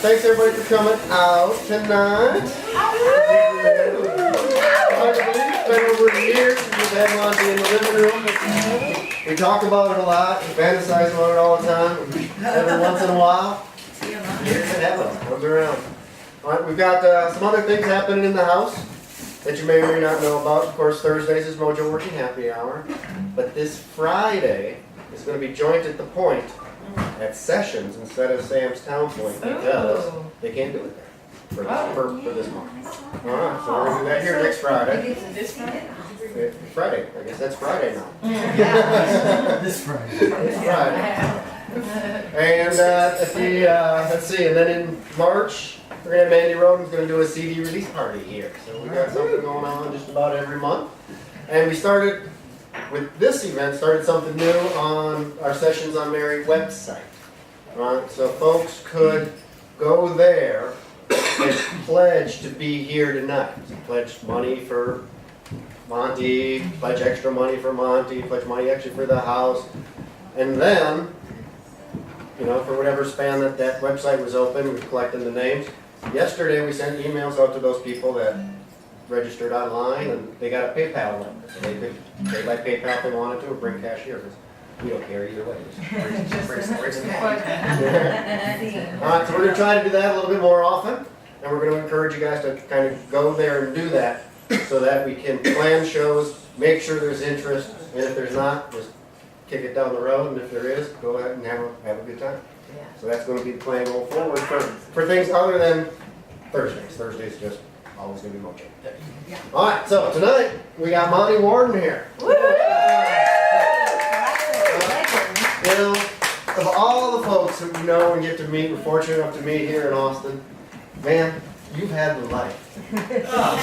Thanks everybody for coming out tonight. It's been over a year since we've had Monte in the living room. We talk about it a lot, we fantasize about it all the time. Every once in a while, it happens, comes around. Alright, we've got some other things happening in the house that you may or may not know about. Of course, Thursdays is Mojo Working Happy Hour. But this Friday is going to be Joint at the Point at Sessions instead of Sam's Town Point because they can't do it there for this month. Alright, so we're going to do that here next Friday. This Friday? Friday, I guess that's Friday now. This Friday. It's Friday. And let's see, and then in March, we're going to have Mandy Roden's going to do a CD release party here. So we got something going on just about every month. And we started, with this event, started something new on our Sessions on Mary website. Right? So folks could go there and pledge to be here tonight. So pledge money for Monte, pledge extra money for Monte, pledge money extra for the house. And then, you know, for whatever span that website was open, we collected the names. Yesterday we sent emails out to those people that registered online and they got a PayPal link. So they could pay by PayPal if they wanted to or bring cash here. Because we don't care either way. Bring some cash. Alright, so we're going to try to do that a little bit more often. And we're going to encourage you guys to kind of go there and do that so that we can plan shows, make sure there's interest, and if there's not, just kick it down the road, and if there is, go ahead and have a good time. Yeah. So that's going to be the plan going forward for things other than Thursdays. Thursdays just always going to be Mojo. Yeah. All right, so tonight we got Monte Warden here. You know, of all the folks who we know and get to meet, we're fortunate enough to meet here in Austin, man, you've had the life.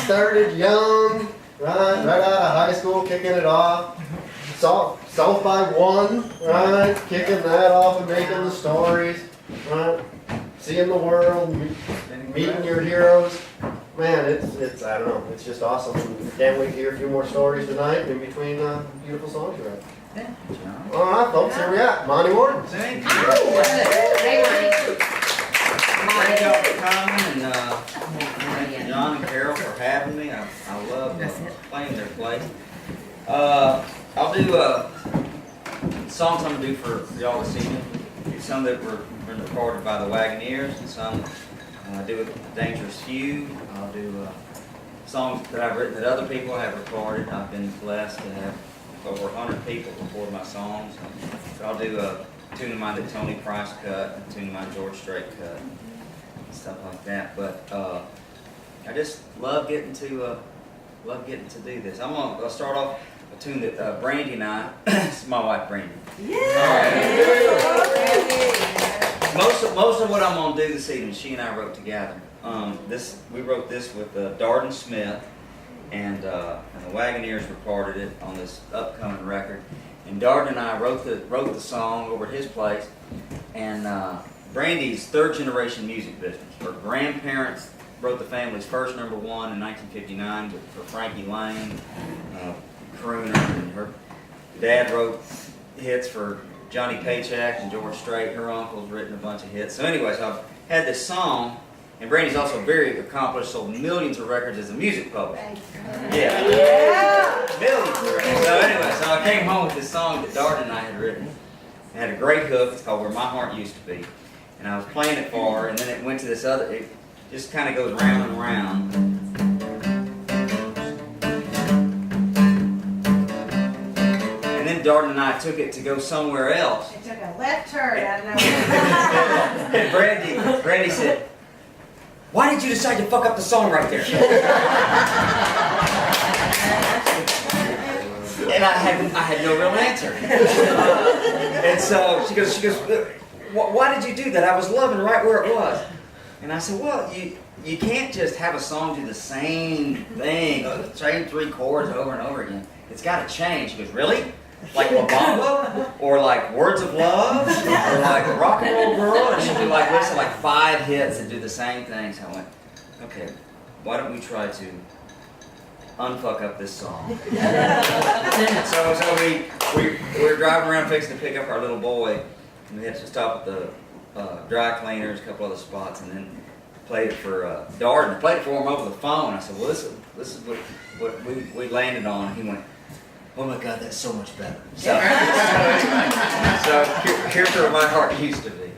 Started young, right out of high school, kicking it off. South by One, right? Kicking that off and making the stories, right? Seeing the world, meeting your heroes. Man, it's I don't know, it's just awesome. Can't wait to hear a few more stories tonight in between beautiful songs you write. All right, folks, here we are. Monte Warden. Thank you. Thank y'all for coming, and thank you, John and Carol, for having me. I love playing their place. I'll do songs I'm going to do for y'all this evening. Some that were recorded by the Wagoneers, and some I do with Dangerous Few. I'll do songs that I've written that other people have recorded. I've been blessed to have over 100 people record my songs. So I'll do a tune of mine that Tony Price cut, a tune of mine George Strait cut, and stuff like that. But I just love getting to do this. I'll start off a tune that Brandy and I, this is my wife Brandy. Most of what I'm going to do this evening, she and I wrote together. We wrote this with Darden Smith, and the Wagoneers recorded it on this upcoming record. And Darden and I wrote the song over at his place. And Brandy's third generation music business. Her grandparents wrote the family's first #1 in 1959 for Frankie Lane, crooner, and her dad wrote hits for Johnny Paycheck and George Strait, her uncle's written a bunch of hits. So anyways, I've had this song, and Brandy's also very accomplished, sold millions of records as a music publisher. Yeah. Millions of records. So anyway, so I came home with this song that Darden and I had written. It had a great hook. It's called Where My Heart Used to Be. And I was playing it for her, and then it went to this other, it just kind of goes round and round. And then Darden and I took it to go somewhere else. It took a left turn out of nowhere. And Brandy said, "Why did you decide to fuck up the song right there?" And I had no real answer. And so she goes, "Why did you do that? I was loving right where it was." And I said, "Well, you can't just have a song do the same thing, same 3 chords over and over again. It's got to change." She goes, "Really? Like La Bamba? Or like Words of Love? Or like Rock and Roll Girl?" And she'd be like, listen, like 5 hits and do the same thing. So I went, "Okay, why don't we try to unfuck up this song?" So we were driving around fixing to pick up our little boy, and we had to stop at the dry cleaners, a couple other spots, and then played it for Darden. I played it for him over the phone. I said, "Well, this is what we landed on." And he went, "Oh my God, that's so much better." So here's where my heart used to be.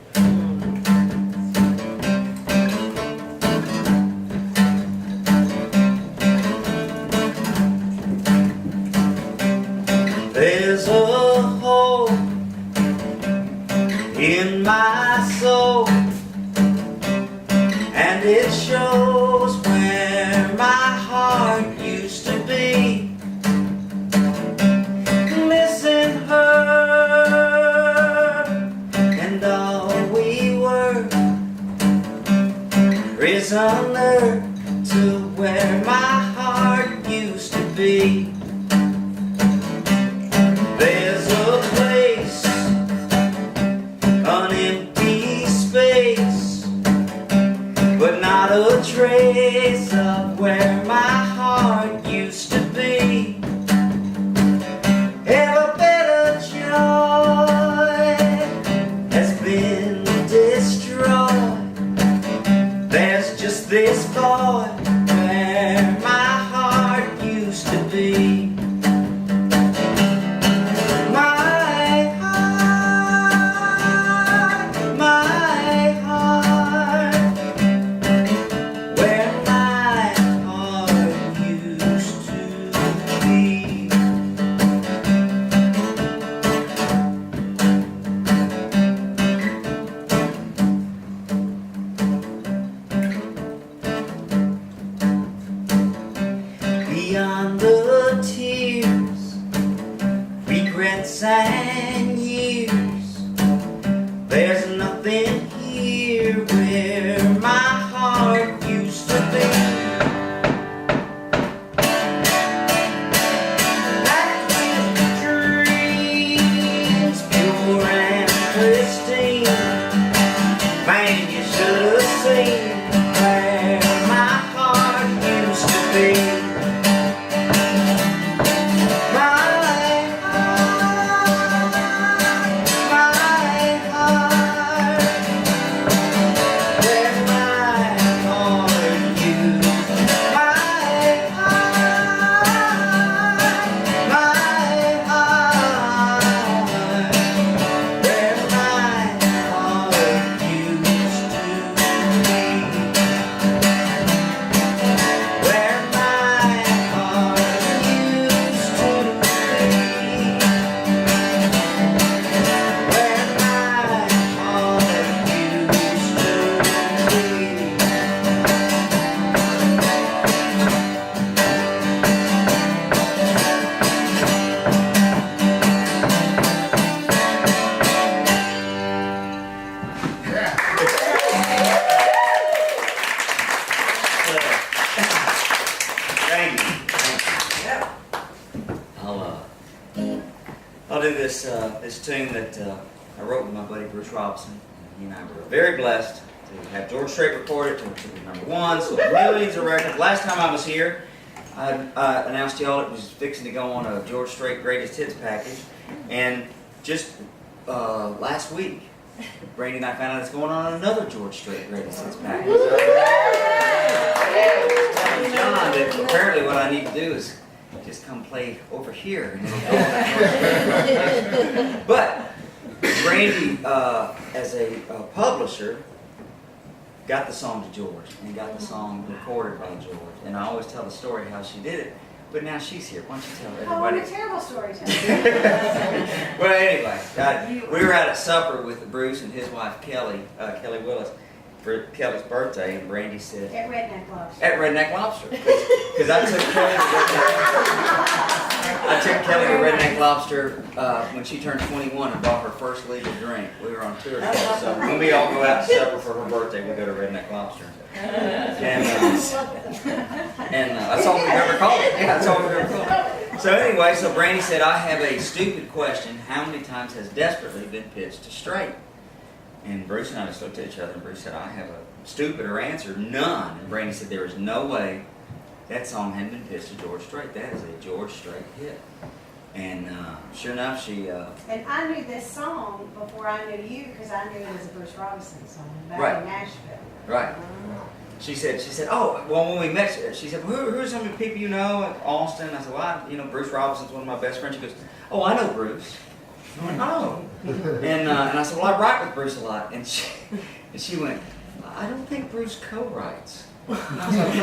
There's a hole in my soul, and it shows where my heart used to be. Missing her, and all we were, prisoner to where my heart used to be. There's a place, an empty space, but not a trace of where my heart used to be. Ever better joy has been destroyed. There's just this void where my heart used to be. Beyond the tears, regrets and years, there's nothing here where my heart used to be. Back with dreams, pure and pristine, man, you should have seen where my heart used to be. I'll do this tune that I wrote with my buddy Bruce Robinson. He and I were very blessed to have George Strait record it to #1, so millions of records. Last time I was here, I announced to y'all it was fixing to go on a George Strait Greatest Hits package, and just last week, Brandy and I found out it's going on another George Strait greatest hits package. Telling John that apparently what I need to do is just come play over here. But Brandy, as a publisher, got the song to George and got the song recorded by George. And I always tell the story how she did it. But now she's here. Why don't you tell Oh, I'm everybody? a terrible storyteller. Well, anyway, we were out at supper with Bruce and his wife Kelly, Kelly Willis, for Kelly's birthday, and Brandy said, At Redneck Lobster. at Redneck Lobster, because I took Kelly to Redneck Lobster when she turned 21 and bought her first legal drink. We were on tour together, so when we all go out to supper for her birthday, we go to Redneck Lobster. And that's all we've ever called it. Yeah, that's all we've ever called it. So anyway, so Brandy said, I have a stupid question. How many times has Desperately been pitched to Straight? And Bruce and I just looked at each other, and Bruce said, I have a stupider answer, none. And Brandy said, there is no way that song hadn't been pitched to George Strait. That is a George Strait hit. And sure enough, she... And I knew this song before I knew you because I knew it as a Bruce Robinson song back Right. in Nashville. Right. She said, oh, well, when we met, she said, well, who are some of the people you know at Austin? I said, well, Bruce Robinson's one of my best friends. She goes, oh, I know Bruce. I went, oh. And I said, well, I write with Bruce a lot. And she went, I don't think Bruce co-writes. And I was like,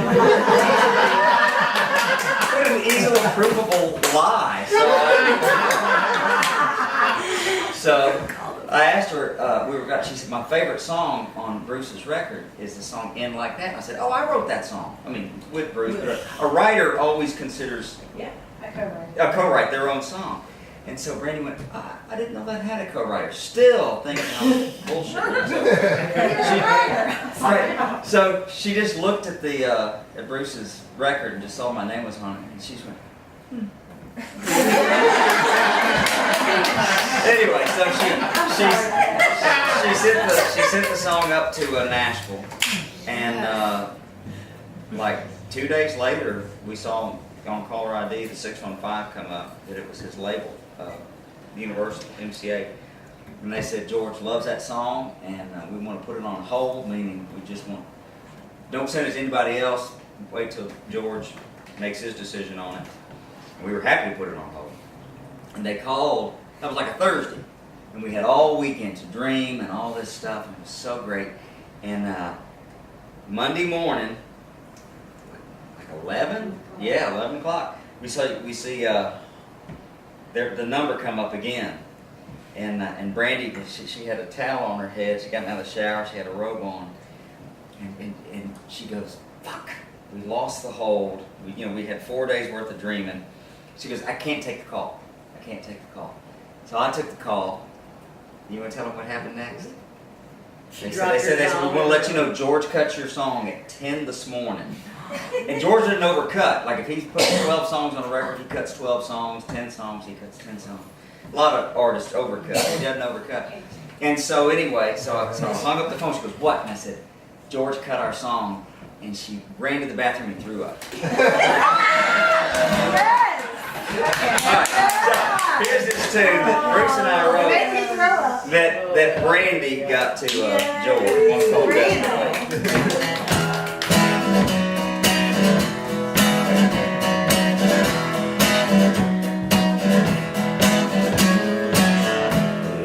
what an easily provable lie. So I asked her, she said, my favorite song on Bruce's record is the song End Like That. And I said, oh, I wrote that song. I mean, with Bruce. But a writer always considers Yeah, I co-wrote. a co-write their own song. And so Brandy went, I didn't know that had a co-writer. Still thinking I was bullshit. So she just looked at at Bruce's record and just saw my name was on it, and she just went, Anyway, so she sent the song up to Nashville, and like 2 days later, we saw on caller ID the 615 come up that it was his label, Universal MCA, and they said George loves that song, and we want to put it on hold, meaning we just don't send it to anybody else. Wait till George makes his decision on it. And we were happy to put it on hold. And they called. That was like a Thursday, and we had all weekend to dream and all this stuff, and it was so great. And Monday morning, like 11, yeah, 11 o'clock, we see the number come up again, and Brandy, she had a towel on her head. She got out of the shower. She had a robe on, and she goes, "Fuck, we lost the hold. We had 4 days worth of dreaming." She goes, "I can't take the call. I can't take the call." So I took the call. You want to tell them what happened next? They said, we want to let you know George cut your song at 10 this morning. And George didn't overcut. Like if he's putting 12 songs on a record, he cuts 12 songs, 10 songs, he cuts 10 songs. A lot of artists overcut. He doesn't overcut. And so anyway, so I hung up the phone. She goes, "What?" And I said, "George cut our song." And she ran to the bathroom and threw up. Alright, so here's this tune that Bruce and I wrote that Brandy got to George. One called Desperately.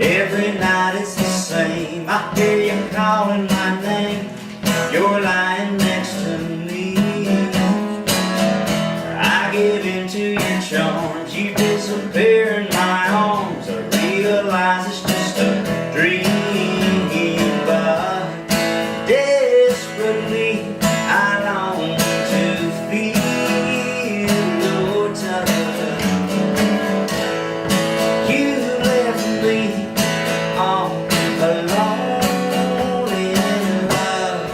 Every night it's the same. I hear you calling my name. You're lying next to me. I give in to your charms. You disappear in my arms. I realize it's just a dream. But desperately I long to feel your touch. You left me all alone in love.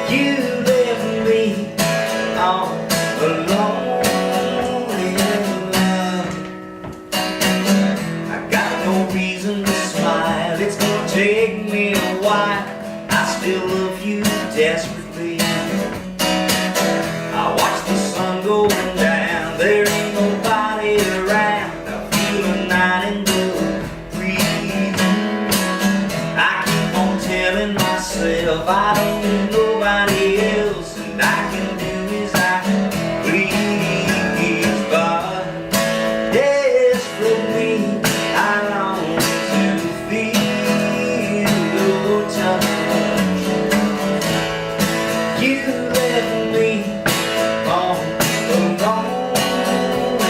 You left me all alone in love. I got no reason to smile, it's gonna take me a while. I still love you desperately. I watch the sun going down, there ain't nobody around. I feel a night in the breeze. I keep on telling myself I don't need nobody else, and I can do as I please. But desperately I long to feel your touch. You left me all alone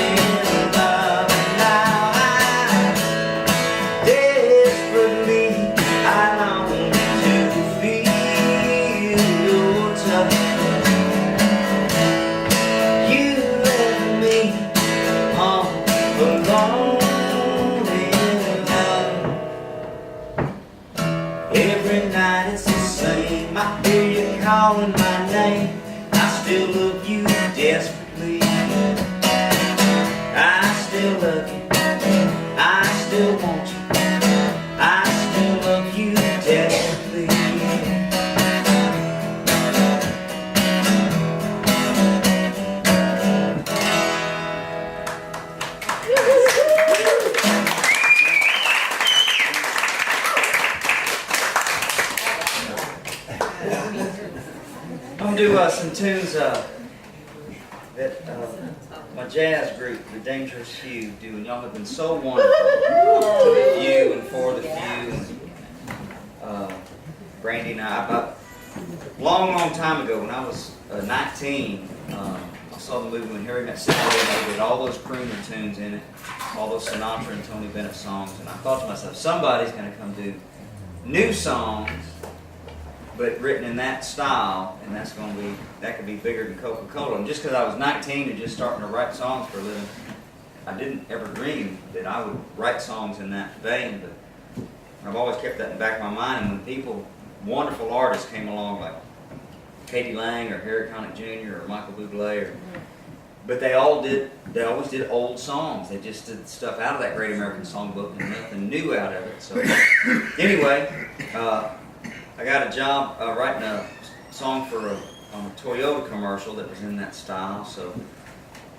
in love, and now desperately I long to feel your touch. You left me all alone in love. Every night it's the same, I hear you calling my name. I still love you desperately. I still love you, I still want you, I still love you desperately. I'm gonna do some tunes that my jazz group, the Dangerous Few, do, and y'all have been so wonderful to the few and for the few. And, Brandy and I, about long time ago, when I was 19, I saw the movie When Harry Met Sally, and they did all those crooner tunes in it, all those Sinatra and Tony Bennett songs, and I thought to myself, somebody's gonna come do new songs, but written in that style, and that could be bigger than Coca-Cola. And just because I was 19 and just starting to write songs for a living, I didn't ever dream that I would write songs in that vein, but I've always kept that in the back of my mind. And when people, wonderful artists came along like Katie Lang or Harry Connick Jr. or Michael Bublé, but they always did old songs. They just did stuff out of that Great American Songbook and nothing new out of it. So anyway, I got a job writing a song for a Toyota commercial that was in that style, so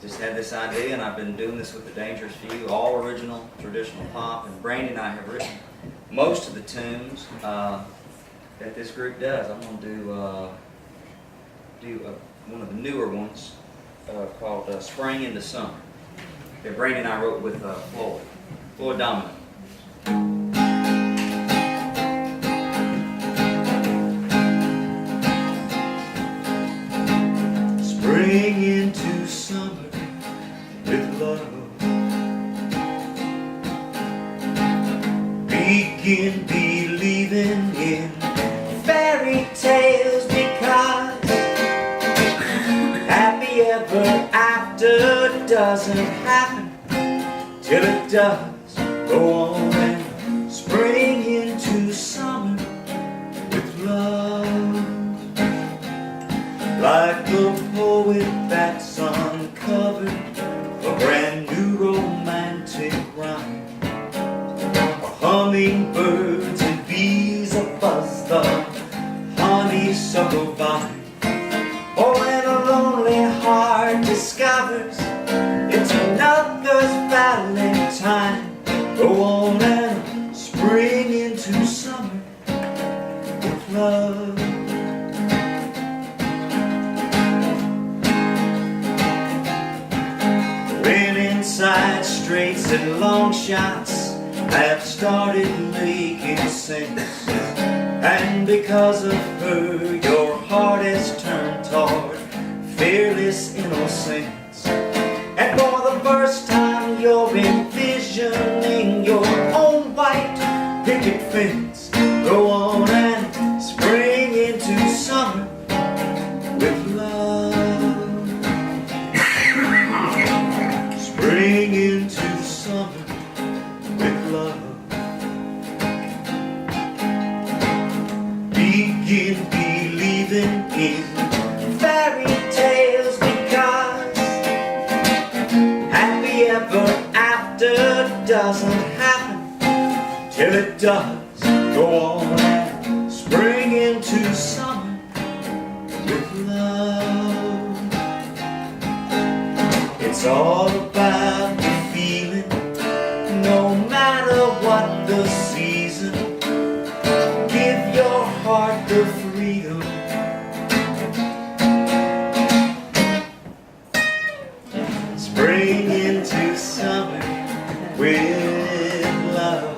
just had this idea, and I've been doing this with the Dangerous Few, all original, traditional pop, and Brandy and I have written most of the tunes that this group does. I'm going to do one of the newer ones called Spring into Summer that Brandy and I wrote with Floyd Dominic. Spring into summer with love, begin believing in fairy tales, because happy ever after doesn't happen till it does go on. And spring into summer with love, like the poet that's uncovered a brand new romantic rhyme. Hummingbirds and bees abuzz the honeysuckle vine. Oh, when a lonely heart discovers it's another's valentine, go on and spring into summer with love. When inside straights and long shots have started making sense, and because of her your heart has turned toward fearless innocence, and for the first time you're envisioning your own white picket fence, go on and spring into summer with love. Spring into summer with love, begin believing in fairy tales because happy ever after doesn't happen till it does go on and spring into summer with love. It's all about the feeling, no matter what the season. Give your heart the freedom. Spring into summer with love.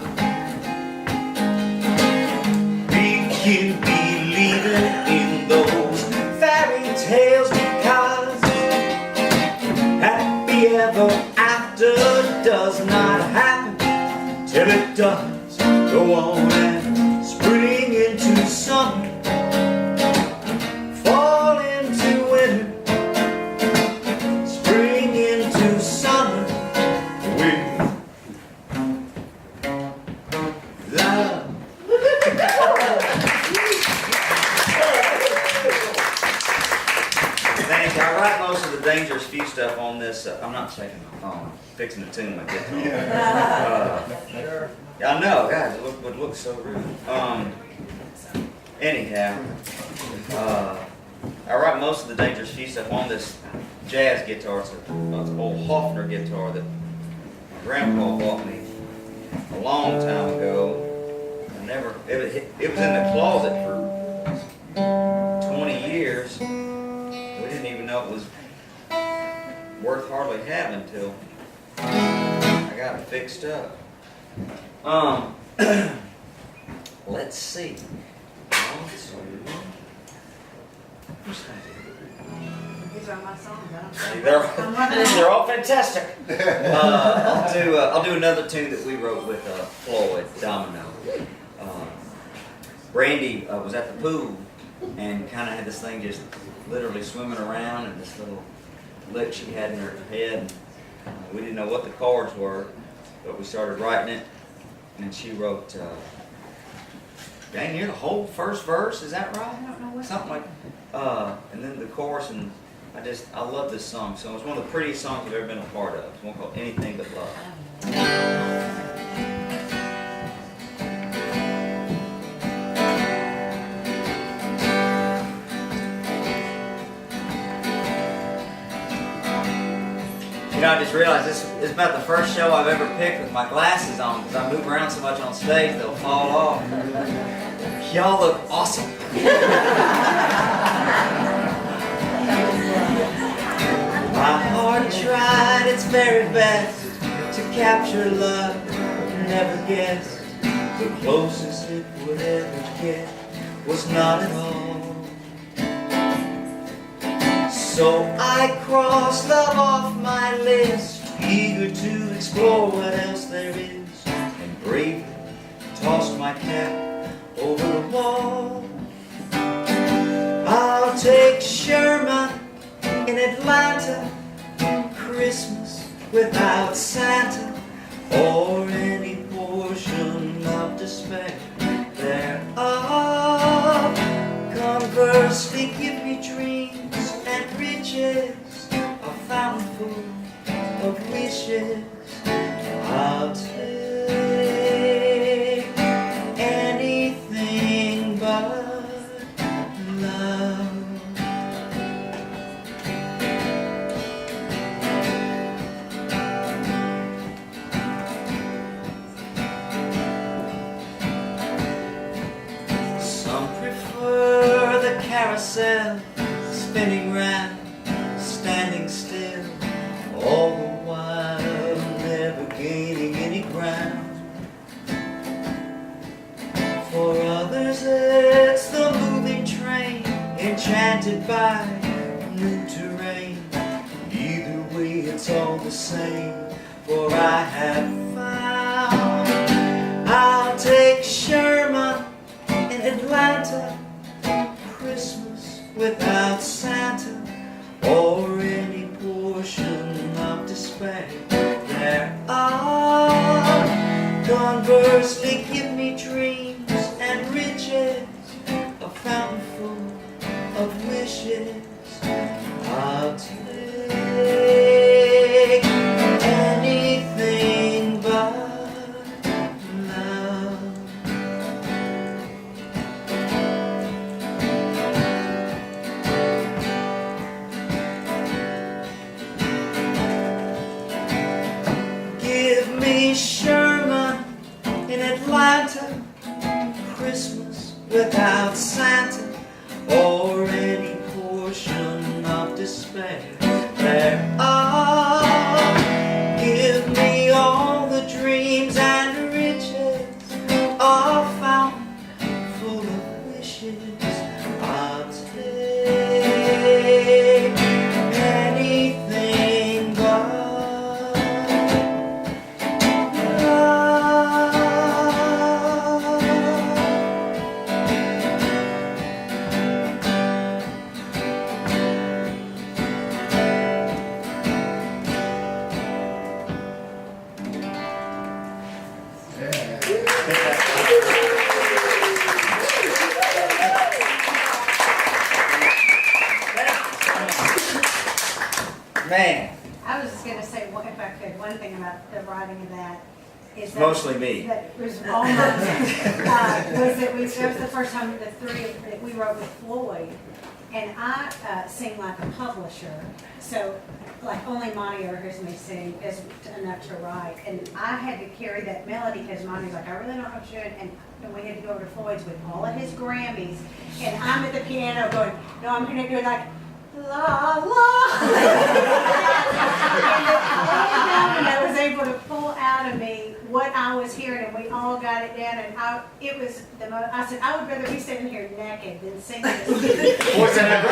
Begin believing in those fairy tales because happy ever after does not happen till it does go on and spring into summer, fall into winter, spring into summer with love. Thanks. I write most of the Dangerous Few stuff on this. I'm not shaking my phone. I'm fixing to tune my guitar. I know, guys, it would look so rude. Anyhow, I write most of the Dangerous Few stuff on this jazz guitar. It's an old Hofner guitar that my grandpa bought me a long time ago. It was in the closet for 20 years. We didn't even know it was worth hardly having till I got it fixed up. Let's see. These are my songs. They're all fantastic. I'll do another tune that we wrote with Floyd Domino. Brandy was at the pool and kind of had this thing just literally swimming around, and this little lick she had in her head. We didn't know what the chords were, but we started writing it, and she wrote, dang near the whole first verse, is that right? I don't know what. Something like, and then the chorus, and I love this song. So it's one of the prettiest songs I've ever been a part of. It's one called Anything But Love. You know, I just realized this is about the first show I've ever picked with my glasses on, because I move around so much on stage they'll fall off. Y'all look awesome. My heart tried its very best to capture love, never guessed the closest it would ever get was not at all. So I crossed love off my list, eager to explore what else there is, and bravely tossed my cap over the wall. I'll take Sherman in Atlanta, Christmas without Santa, or any portion of despair thereof. Conversely, give me dreams and riches, a fountain full of wishes. I'll take anything but love. Some prefer the carousel spinning round, standing still, all the while never gaining any ground. For others it's the moving train, enchanted by new terrain. Either way it's all the same, for I have found I'll take Sherman in Atlanta, Christmas without Santa, or any portion of despair thereof. Conversely, give me dreams and riches, a fountain full of wishes. wishes. I'll take anything but love. Give me Sherman in Atlanta, Christmas without Santa, or any portion of despair thereof. Give me all the dreams and riches, a fountain full of wishes. I'll take anything but man. I was just gonna say, if I could, one thing about the writing of that is that. Mostly me. That was almost, was that that was the first time that that we wrote with Floyd. And I sing like a publisher, so like only Monte ever hears me sing is enough to write. And I had to carry that melody because Monte was like, I really don't know what to do. And we had to go over to Floyd's with all of his Grammys. And I'm at the piano going, no, I'm going to do it like, la, la. And I was able to pull out of me what I was hearing, and we all got it down. And it was the most, I said, I would rather be sitting here naked than singing this. What's that?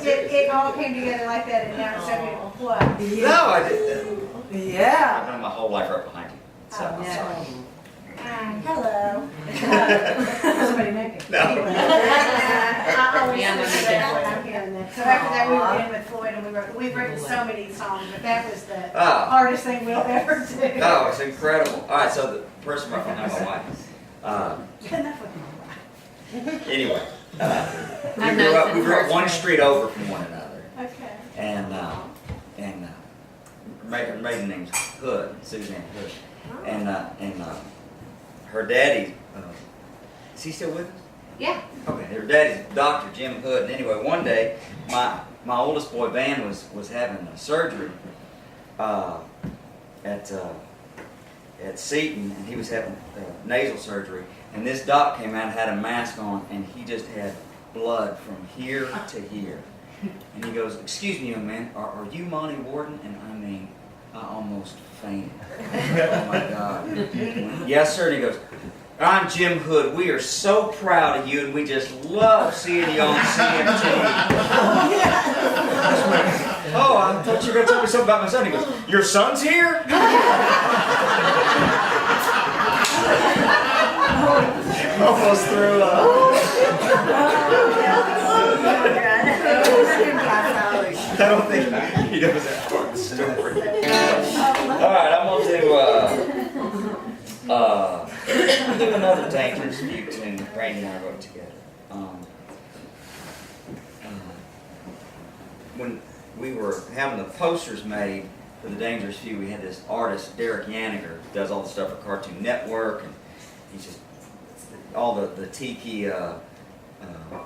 It all came together like that, and now it's so beautiful. What? No, I didn't. Yeah. I've done my whole life right behind you. So I'm sorry. Hello. Somebody naked. No. Anyway, I always think of that when I'm hearing that. So after that, we were in with Floyd, and we've written so many songs, but that was the hardest thing we'll ever do. Oh, it's incredible. All right, so the person behind my wife. Enough with my wife. Anyway, we grew up one street over from one another, Okay. and her maiden name's Hood, Suzanne Hood, and her daddy. Is he still with us? Yeah. Okay, her daddy's Dr. Jim Hood. And anyway, one day, my oldest boy Van was having a surgery at Seton, and he was having nasal surgery. And this doc came out and had a mask on, and he just had blood from here to here. And he goes, "Excuse me, young man, are you Monte Warden?" And I mean, I almost fainted. Oh my God. Yes, sir. And he goes, "I'm Jim Hood. We are so proud of you, and we just love seeing you on CMT." Oh, I thought you were going to tell me something about my son. He goes, "Your son's here?" Almost threw up. I don't think he knows that part of the story. Alright, I'm going to do another Dangerous View tune that Brandy and I wrote together. When we were having the posters made for the Dangerous View, we had this artist, Derek Yaniger, who does all the stuff for Cartoon Network, and he's just all the Tiki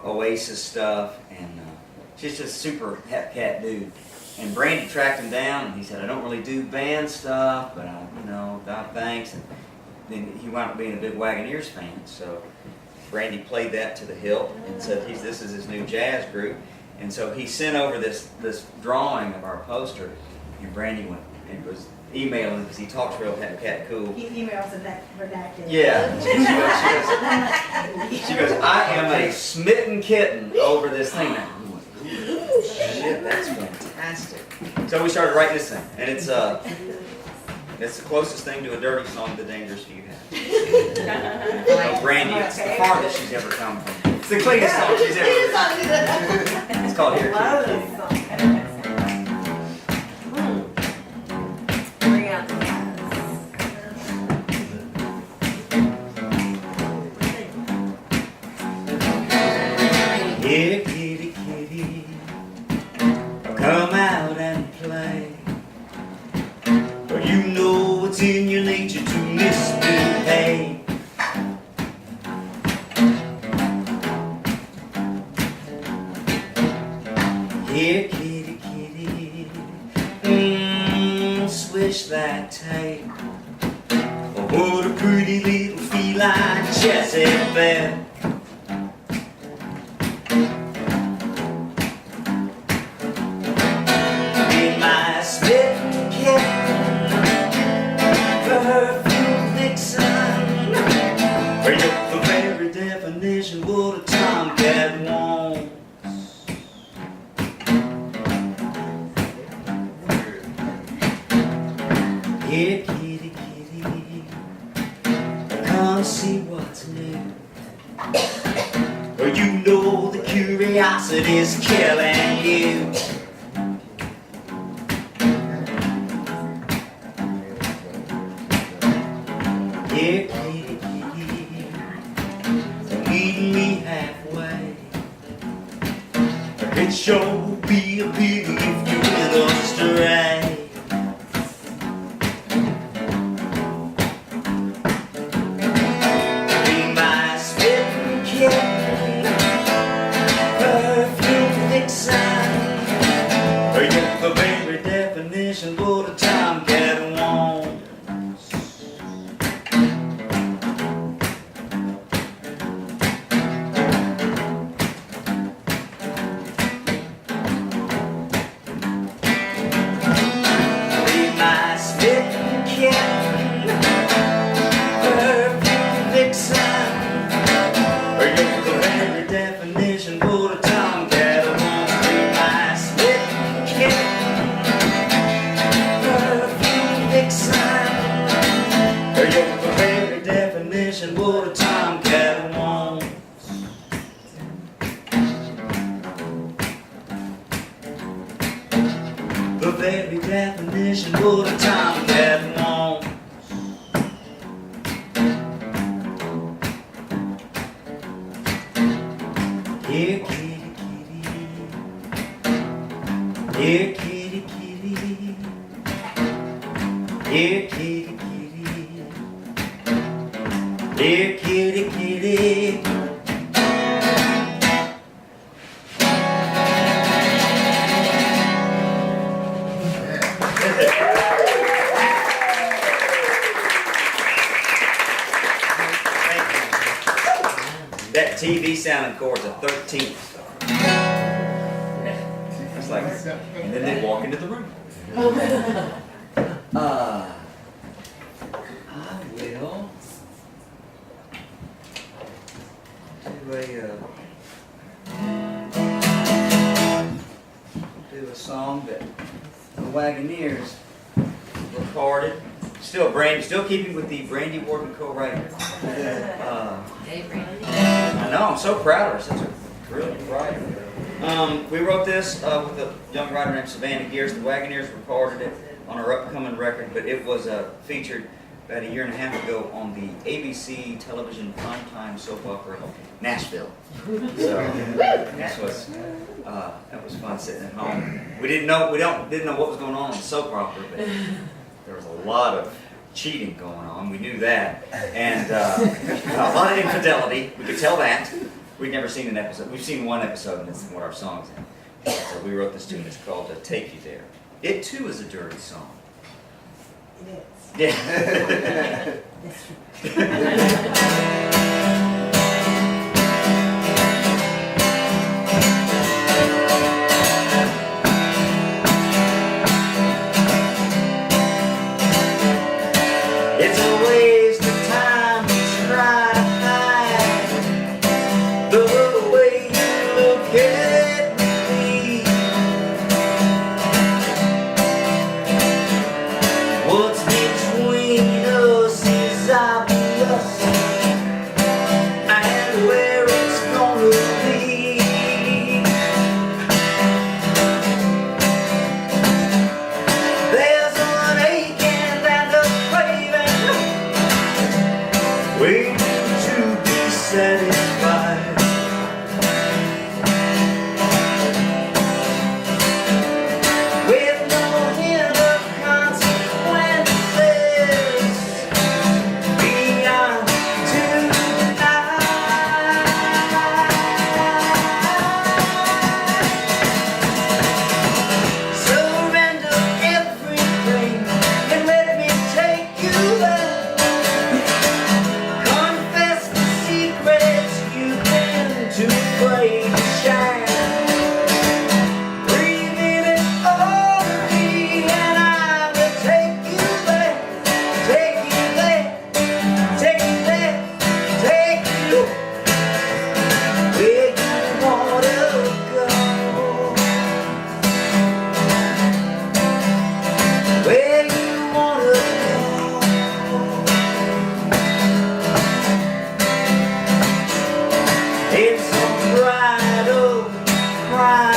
Oasis stuff, and just a super hep cat dude. And Brandy tracked him down, and he said, "I don't really do band stuff, but God thanks." And then he wound up being a big Wagoneers fan, so Brandy played that to the hilt and said this is his new jazz group. And so he sent over this drawing of our poster, and Brandy went and was emailing because he talks real hep cat cool. He emails in that vernacular. Yeah. She goes, "I am a smitten kitten over this thing now." Shit, that's fantastic. So we started writing this thing, and it's the closest thing to a dirty song the Dangerous View has. Brandy, it's the farthest she's ever come from. It's the cleanest song she's ever written. It's called Here Kitty. Bring out the Here, kitty, kitty, come out and play. You know it's in your nature to misbehave. Here, kitty, kitty, swish that tail. Oh, what a pretty little feline Jezebel. Be my spitting cat, perfume vixen. You're the very definition what a tomcat wants. Here, kitty, kitty, come see what's new. You know the curiosity's killing you. Here, kitty, kitty, meet me halfway. It sure would be a pity if you went astray. Be my spitting kitten, perfume vixen. You're the very definition of what a tomcat wants. What a tomcat wants. The very definition what a tomcat wants. Here, kitty, kitty, here, kitty, kitty, here, kitty, kitty, here, kitty, kitty. That TV sounding chord's a 13th. It's like, and then they walk into the room. I will do a song that the Wagoneers recorded. Still keeping with the Brandy Warden co-writer. I know, I'm so proud of her. Such a brilliant writer. We wrote this with a young writer named Savannah Gears. The Wagoneers recorded it on our upcoming record, but it was featured about a year and a half ago on the ABC television primetime soap opera Nashville. So that was fun sitting at home. We didn't know what was going on in the soap opera, but there was a lot of cheating going on. We knew that, and a lot of infidelity. We could tell that. We'd never seen an episode. We've seen one episode, and it's one of our songs. So we wrote this tune. It's called "Take You There." It too is a dirty song. It is. Yeah. It's a waste of time to try to hide the way you look at me. What's between us is obvious. bridal cry.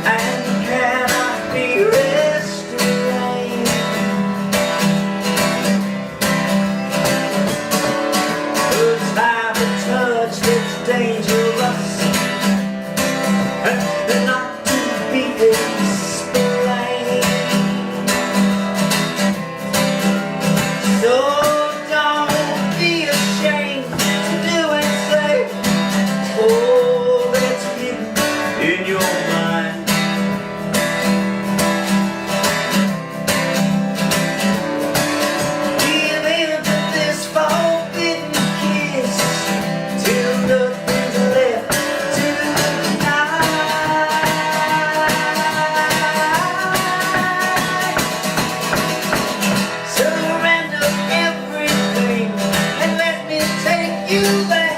And cannot be restrained. Words have a touch that's dangerous and not to be explained. So don't be ashamed to do and say all that's hidden in your mind. Give in to this forbidden kiss till nothing's left to deny. Surrender everything and let me take you back.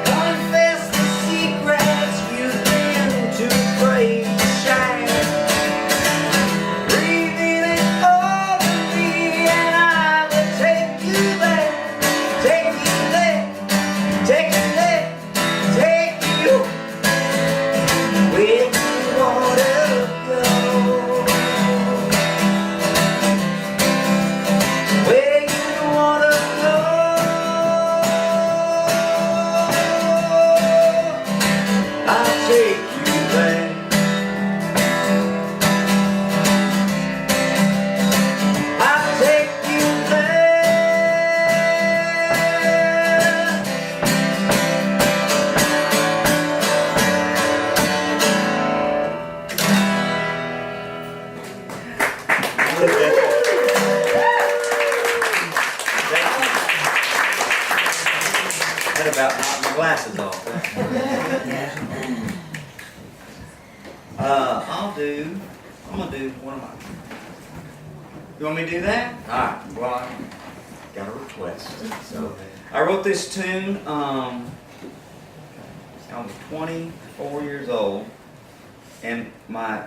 Confess the secrets you've been too afraid to shine. Reveal it all to me and I will take you there, take you there, take you there, take you where you wanna go. Where you wanna go. I'll take you there. I'll take you That about knocked my glasses off. I'm gonna do one of my. You want me to do that? Alright, well, I got a request. So, I wrote this tune, I was 24 years old, and my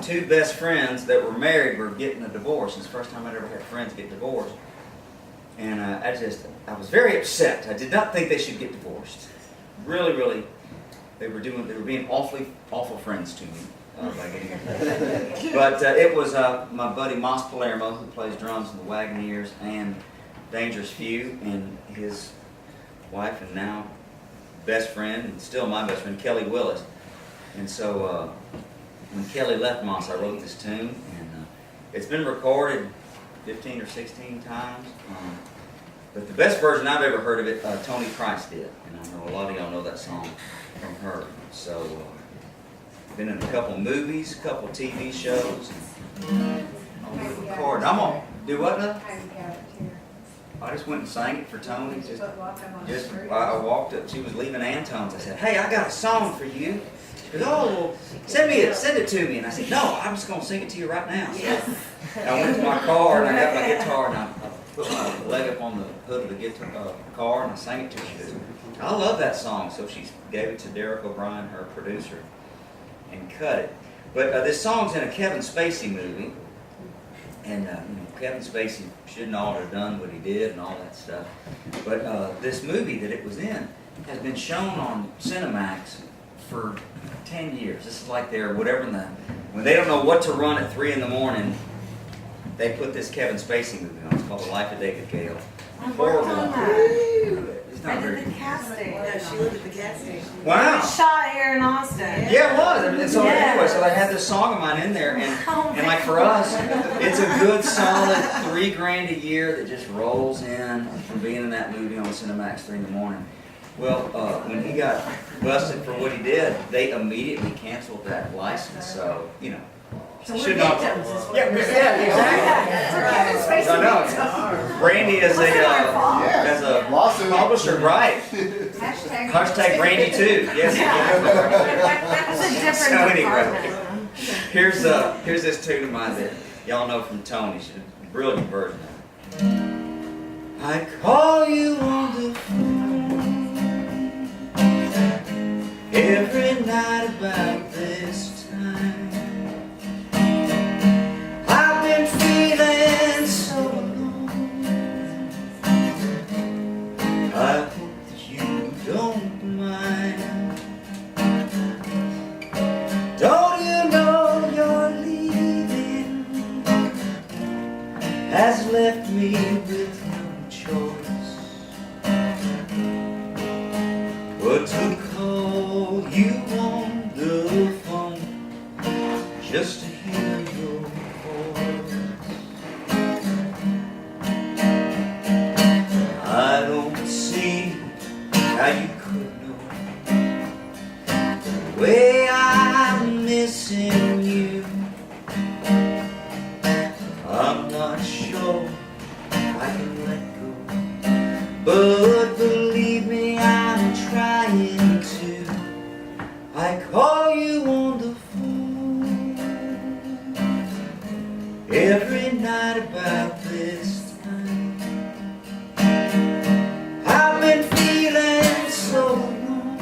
two best friends that were married were getting a divorce. It's the first time I'd ever had friends get divorced. And I was very upset. I did not think they should get divorced. Really, they were being awful friends to me by getting divorced. But it was my buddy Mas Palermo, who plays drums in the Wagoneers, and Dangerous Few, and his wife and now best friend, and still my best friend, Kelly Willis. And so when Kelly left Moss, I wrote this tune, and it's been recorded 15 or 16 times. But the best version I've ever heard of it, Tony Price did. And I know a lot of y'all know that song from her. So, been in a couple movies, a couple TV shows. And I'm going to record. I'm going to do what now? I just went and sang it for Tony. I walked up, she was leaving Antone's. I said, hey, I got a song for you. She goes, oh, well, send it to me. And I said, no, I'm just going to sing it to you right now. Yes. And I went to my car and I got my guitar and I put my leg up on the hood of the car and I sang it to her. She goes, I love that song. So she gave it to Derek O'Brien, her producer, and cut it. But this song's in a Kevin Spacey movie. And Kevin Spacey shouldn't ought to have done what he did and all that stuff. But this movie that it was in has been shown on Cinemax for 10 years. This is like they're whatever when they don't know what to run at 3 in the morning, they put this Kevin Spacey movie on. It's called The Life of David Gale. Horrible. It's not very good. casting. No, she lived at the gas station. Wow. It was shot here in Austin. Yeah, it was. And so Yeah. anyway, so they had this song of mine in there, and like for us, it's a good solid $3,000 a year that just rolls in from being in that movie on Cinemax 3 in the morning. Well, when he got busted for what he did, they immediately canceled that license. So So should we're not. victims, is what Yeah, we're exactly. saying. I know. Brandy as a Lawsuit. publisher, right? Hashtag Brandy too. Yes. That's a different So anyway, department. here's this tune of mine that y'all know from Tony. She's a brilliant version of it. I call you on the phone every night about this time. I've been feeling so alone. I hope that But to call you on the phone just to hear your voice, I don't see how you could know the way I'm missing you. I'm not sure I can let go, but believe me, I'm trying to. I call you on the phone every night about this time. I've been feeling so alone.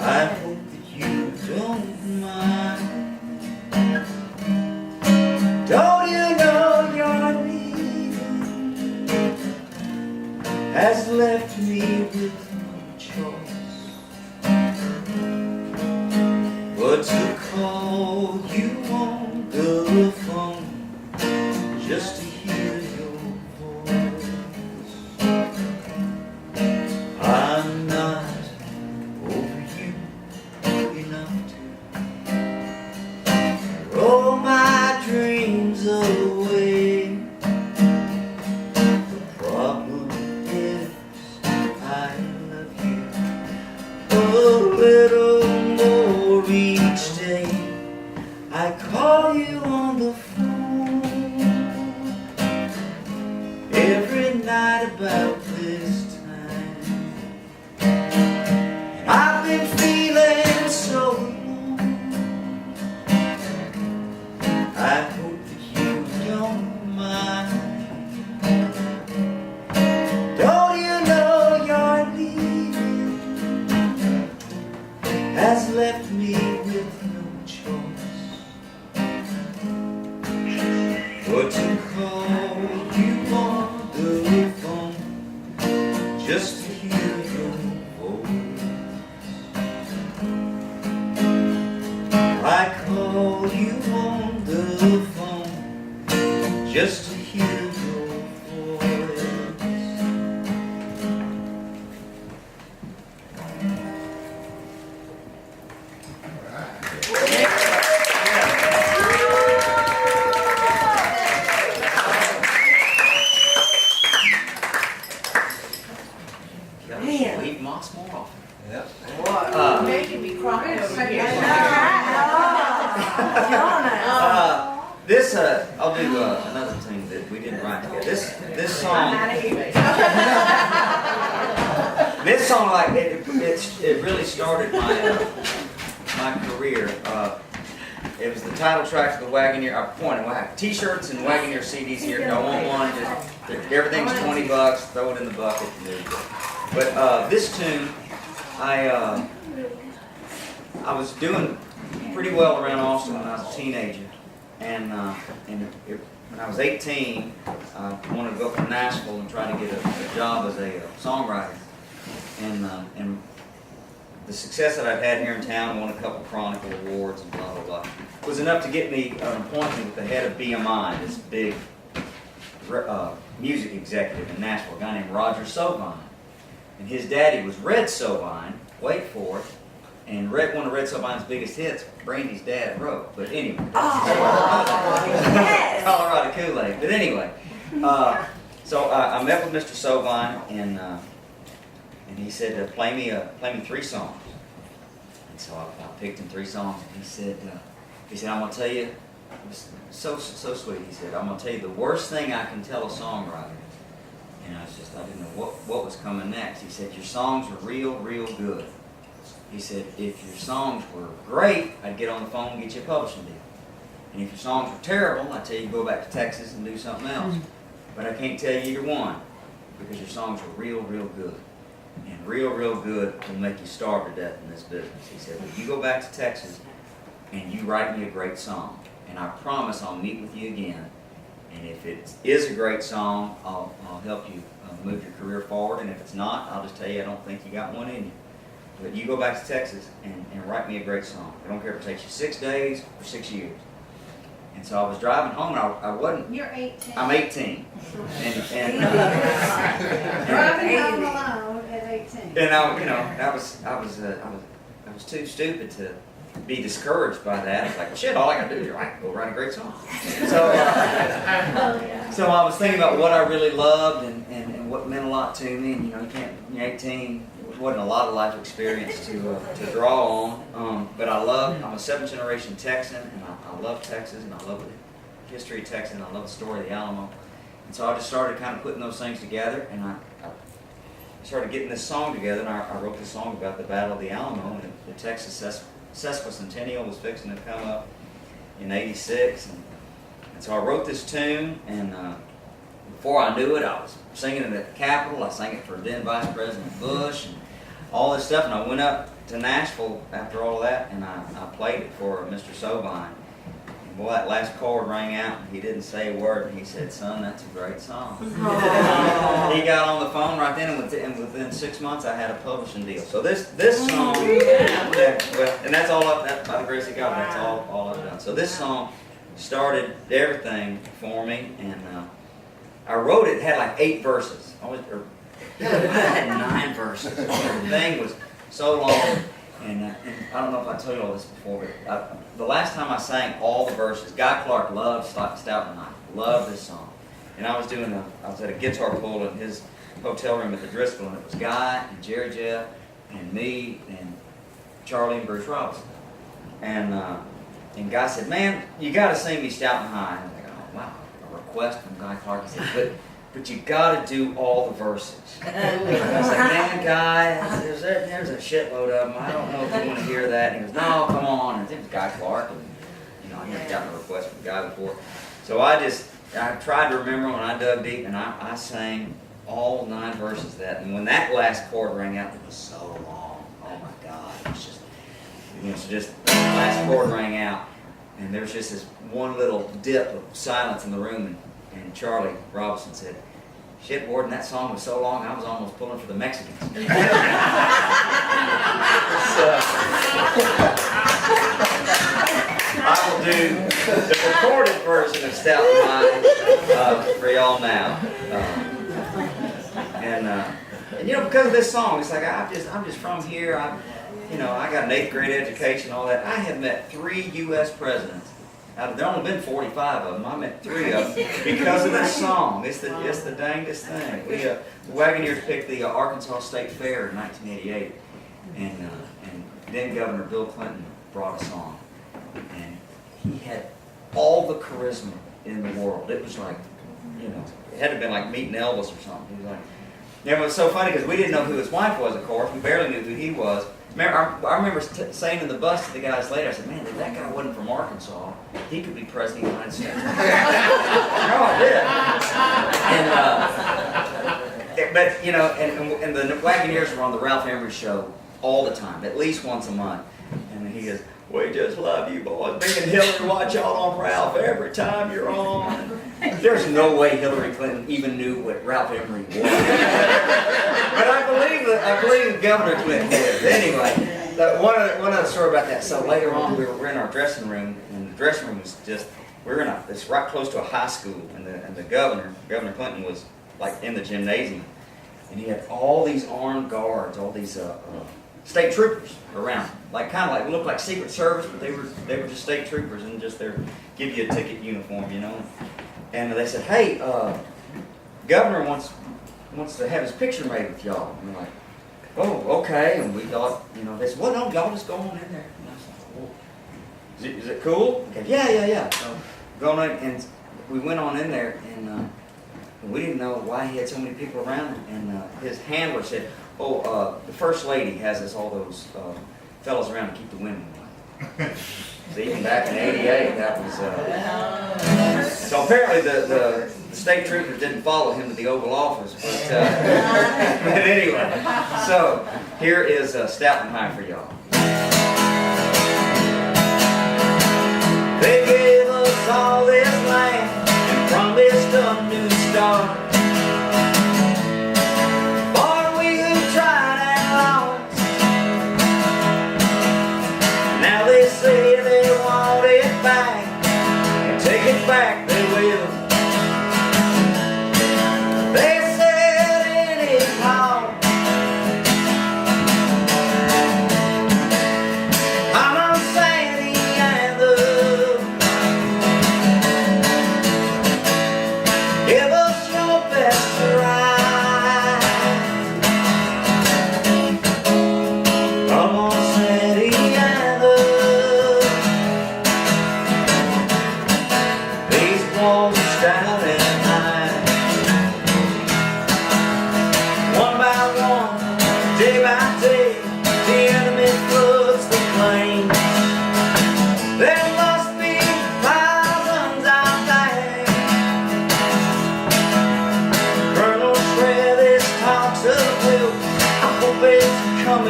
I hope that you don't mind. Don't you know your leaving has left me with no choice but to call you on the phone just to hear your voice. I'm not over you enough to roll my dreams away. The problem is I love you a little more each day. I call you on the phone every night about this time. And I've been feeling so alone. I hope that you don't mind. Don't you know your leaving has left me with no choice but to call you on the phone just to hear your voice. I call you on the phone just to hear your voice. Man. Leave Moss more often. You're making me cry over here. This I'll do another thing that we didn't write together. This song, like it really started my career. It was the title track to the Wagoneer. I have T-shirts and Wagoneer CDs here. Don't want one. Just everything's $20. Throw it in the bucket. But this tune, I was doing pretty well around Austin when I was a teenager, and when I was 18, I wanted to go up to Nashville and try to get a job as a songwriter, and the success that I've had here in town, won a couple Chronicle awards and blah blah blah, was enough to get me an appointment with the head of BMI, this big music executive in Nashville, a guy named Roger Sovine. And his daddy was Red Sovine, wait for it, and one of Red Sovine's biggest hits, Brandy's dad wrote. But anyway, Colorado Kool-Aid. But anyway, so I met with Mr. Sovine, and he said, play me 3 songs. And so I picked him 3 songs, and he said, I'm gonna tell you, it was so sweet. He said, I'm gonna tell you the worst thing I can tell a songwriter. And I didn't know what was coming next. He said, your songs are real good. He said, if your songs were great, I'd get on the phone and get you a publishing deal. And if your songs were terrible, I'd tell you to go back to Texas and do something else. But I can't tell you either one, because your songs were real good. And real good will make you starve to death in this business. He said, well, you go back to Texas and you write me a great song. And I promise I'll meet with you again. And if it is a great song, I'll help you move your career forward. And if it's not, I'll just tell you I don't think you got one in you. But you go back to Texas and write me a great song. I don't care if it takes you 6 days or 6 years. And so I was driving home, and I wasn't. You're 18. I'm 18. Driving home alone. And I was too stupid to be discouraged by that. It's like, shit, all I gotta do is go write a great song. So I was thinking about what I really loved and what meant a lot to me. And you're 18, it wasn't a lot of life experience to draw on. But I'm a 7th generation Texan, and I love Texas, and I love the history of Texas, and I love the story of the Alamo. And so I just started kind of putting those things together, and I started getting this song together, and I wrote this song about the Battle of the Alamo, and the Texas Sesquicentennial was fixing to come up in '86, and so I wrote this tune, and before I knew it, I was singing it at the Capitol. I sang it for then Vice President Bush, and all this stuff, and I went up to Nashville after all that, and I played it for Mr. Sobine. Boy, that last chord rang out, and he didn't say a word, and he said, "Son, that's a great song." He got on the phone right then, and within 6 months, I had a publishing deal. So this song, and that's all that's by the grace of God, that's all I've done. So this song started everything for me, and I wrote it had like 8 verses. I had 9 verses. The thing was so long. And I don't know if I told you all this before, but the last time I sang all the verses, Guy Clark loved Stout and I loved this song. And I was at a guitar pull in his hotel room at the Driscoll, and it was Guy and Jerry Jeff and me and Charlie and Bruce Robinson. And Guy said, "Man, you got to sing me Stout and High." And I was like, "Oh wow, a request from Guy Clark." He said, but you got to do all the verses. I was like, "Man, Guy, there's a shitload of them. I don't know if you want to hear that." And he goes, "No, come on." And it was Guy Clark, and I never gotten a request from Guy before. So I tried to remember when I dug deep, and I sang all 9 verses of that. And when that last chord rang out, it was so long. Oh my God, it was just, so just the last chord rang out, and there was just this one little dip of silence in the room, and Charlie Robinson said, "Shit, Warden, that song was so long, I was almost pulling for the Mexicans." I will do the recorded version of Stout and High for y'all now. Because of this song, it's like I'm just from here. I got an 8th grade education, all that. I have met 3 U.S. presidents. There only been 45 of them. I met 3 of them because of this song. It's the dangest thing. The Wagoneers picked the Arkansas State Fair in 1988, and then Governor Bill Clinton brought us on, and he had all the charisma in the world. It was like, it had to have been like meeting Elvis or something. He was like, it was so funny because we didn't know who his wife was. Of course, we barely knew who he was. I remember saying in the bus to the guys later, I said, "Man, if that guy wasn't from Arkansas, he could be president of the United States." No, I did. And the Wagoneers were on the Ralph Emery show all the time, at least once a month. And he goes, "We just love you boys. Me and Hillary watch y'all on Ralph every time you're on." There's no way Hillary Clinton even knew what Ralph Emery was. But I believe Governor Clinton did. Anyway, one other story about that. So later on, we were in our dressing room, and the dressing room was just, it's right close to a high school, and the Governor Clinton was like in the gymnasium, and he had all these armed guards, all these state troopers around, kind of looked like Secret Service, but they were just state troopers, and just give you a ticket uniform, And they said, "Hey, Governor wants to have his picture made with y'all." And we're like, "Oh, okay." And we thought, they said, "Well, no, y'all just go on in there." And I said, "Well, is it cool?" Okay, yeah. So going in, and we went on in there, and we didn't know why he had so many people around him. And his handler said, "The First Lady has all those fellows around to keep the women away." So even back in '88, that was. So apparently the state troopers didn't follow him to the Oval Office, but anyway. So here is Stout and High for y'all. They gave us all this land and promised a new start. Boy, we who tried and lost. Now they say they want it back, and take it back they will. They said anyhow,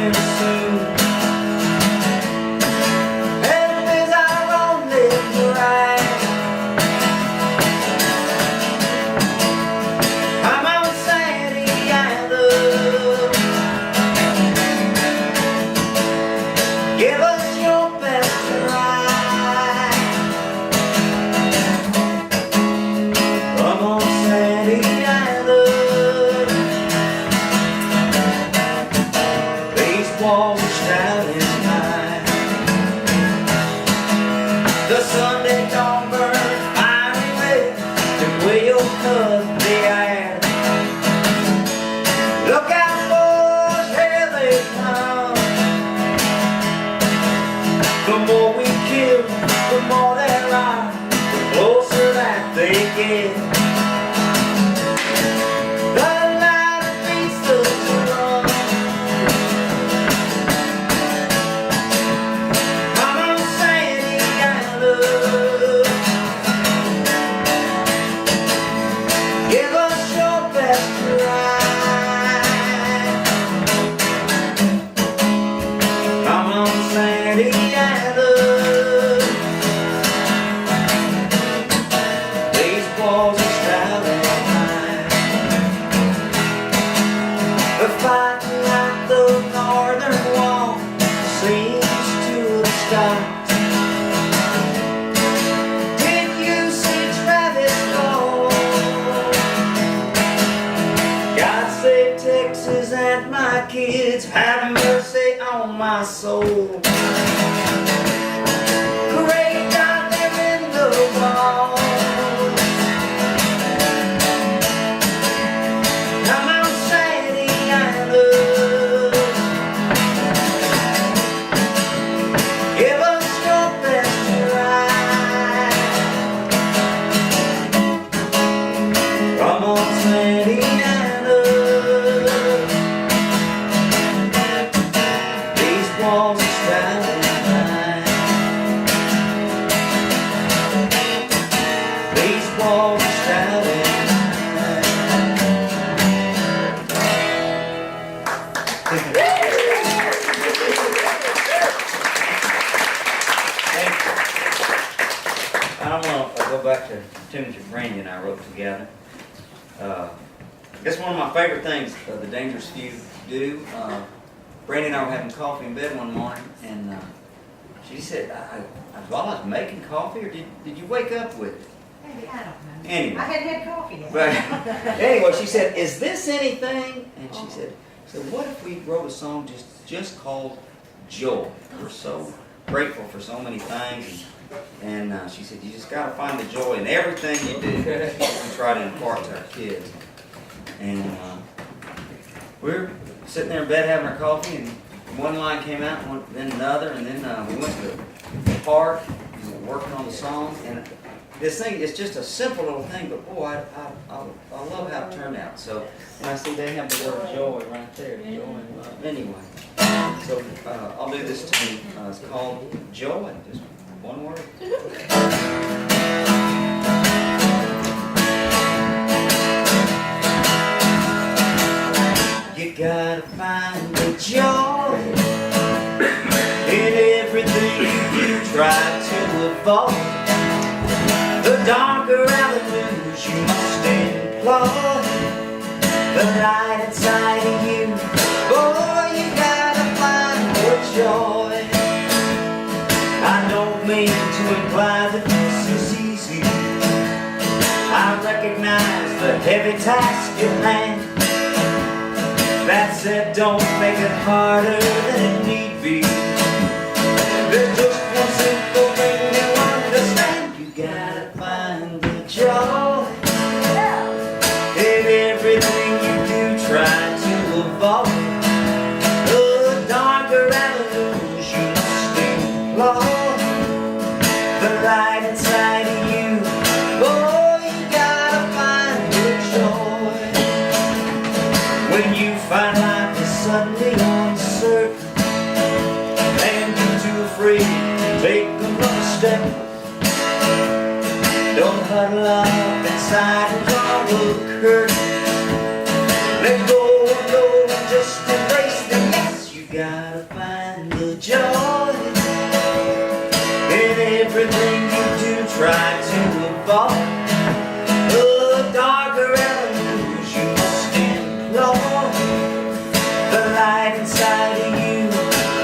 coming soon. Heaven is our only right. I'm on Sandy Island. Give us your best try. I'm on Sandy Island. These walls are standing high. The Sunday dawn burns fiery red, and we'll cut the air. Look out, boys, here they come. The more we kill, the more there are, the closer that they get. The light beats the drum. I'm on Sandy Island. Give us your best try. I'm on Sandy Island. These walls are standing high. The fight like the northern wall seems to have stopped. Did you see Travis fall? God save Texas and my kids, have mercy on my soul. Great God, they're in the wall. I'm on Sandy Island. Give us your best try. I'm on Sandy Island. These walls are standing high. These walls are standing I want to go back to tunes that Brandy and I wrote together. I guess one of my favorite things the Dangerous Few do, Brandy and I were having coffee in bed one morning, and she said, while I was making coffee, or did you wake up with it? Maybe, I don't know. Anyway. I hadn't had coffee yet. But anyway, she said, is this anything? And she said, what if we wrote a song just called Joy? We're so grateful for so many things. And she said, you just got to find the joy in everything you do. We try to impart to our kids. And we're sitting there in bed having our coffee, and one line came out, and then another, and then we went to the park, we were working on the song. And this thing is just a simple little thing, but boy, I love how it turned out. So, and I see they have the word joy right there, joy and love. Anyway, so I'll do this tune. It's called Joy, just one word. You gotta find the joy in everything you try to avoid. The darker avenues you must employ. The light inside of you, boy, you gotta find the joy. I don't mean to imply that this is easy. I recognize the heavy task at hand. That said, don't make it harder than it need be. There's just one simple thing you understand. You gotta find the joy in everything you do, try to avoid. The darker avenues you must employ. The light inside of you, boy, you gotta find the joy. When you find life is suddenly uncertain and you're too afraid to take another step, don't huddle up inside and draw the curtain. Let go and just embrace the yes. You gotta find the joy in everything you do. Try to avoid the darker avenues you must employ. The light inside of you,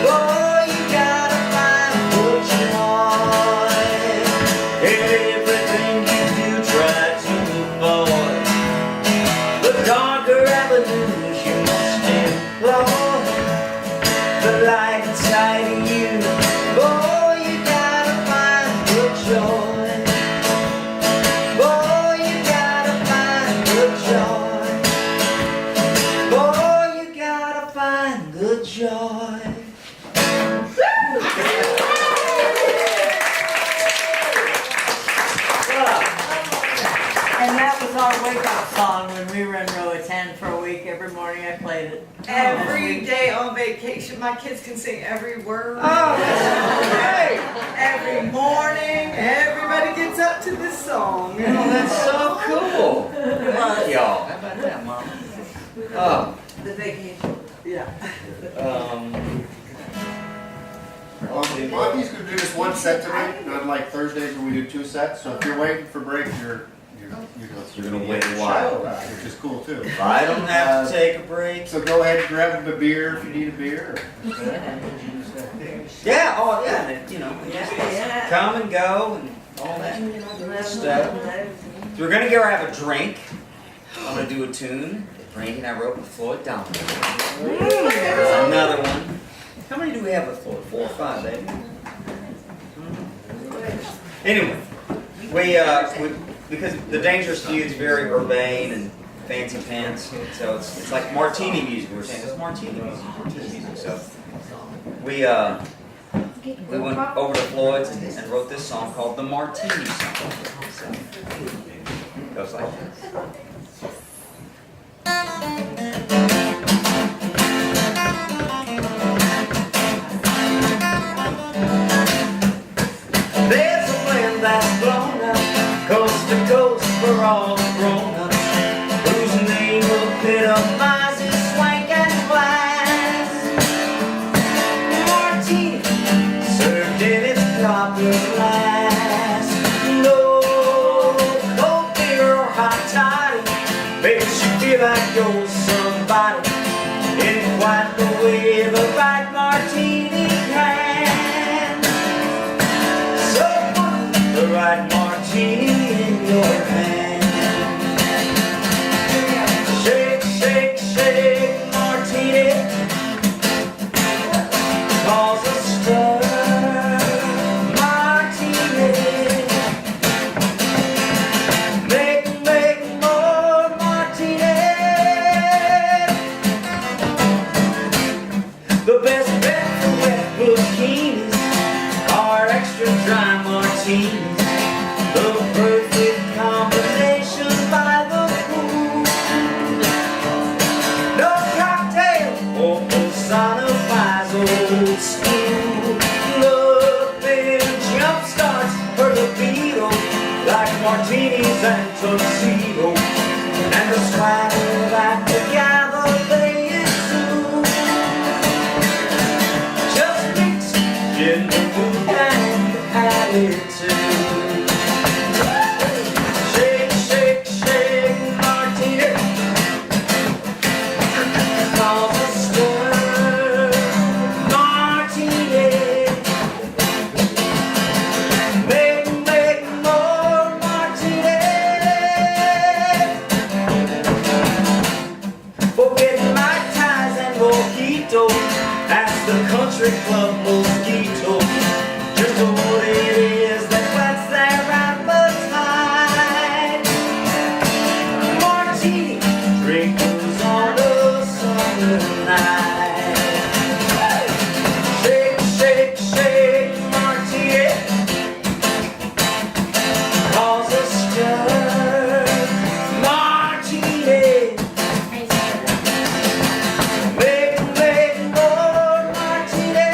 boy, you gotta find the joy in everything you do. Try to avoid the darker avenues you must employ. The light inside of you, boy, you gotta find the joy. Boy, you gotta find the joy. Boy, you gotta find the joy. And that was our wake-up song when we were in row 10 for a week. Every morning I played it. Every day on vacation, my kids can sing every word. Oh, that's great. Every morning, everybody gets up to this song. Oh, that's so cool. Thank y'all. How about that, Mom? Oh, The vacation. Yeah. Monte's gonna do this one set tonight, not like Thursdays when we do 2 sets. So if you're waiting for break, you're gonna wait a while. which is cool too. I don't have to take a break. So go ahead and grab a beer if you need a beer. Yeah, oh yeah, and, you know, come and go and all that stuff. So we're gonna go have a drink. I'm gonna do a tune. The drink and I wrote with Floyd Dominic. There's another one. How many do we have with Floyd? 4 or 5, baby? Anyway, we because the Dangerous Feud's very urbane and fancy pants, so it's like martini music. We were saying it's martini music. So we went over to Floyd's and wrote this song called the Martini Song. So it goes like this. There's a wind that's blown up coast to coast for all the grown-ups, whose name epitomizes swank and class. Martini served in its proper glass. No cold beer or hot toddy makes you feel like you're somebody in quite the way the right martini can. So put the right martini in your hand. Shake, shake, shake, martini. Cause a stir, martini. Make more martini. The best bet for wet bikinis are extra dry martinis. The perfect combination by the pool. No cocktail or personifies old school. Nothing jump starts her libido like martinis and tuxedos, and the swagger that together they exude. Just mix in the mood and attitude. Shake, shake, shake, martini. Cause a stir, martini. Make more martini. Forget Mai Tais and mojitos. That's the country club mosquito. Just what it is that whets their appetite. Martini drinkers on a summer night. Shake, shake, shake, martini. Cause a stir, martini. Make more martini.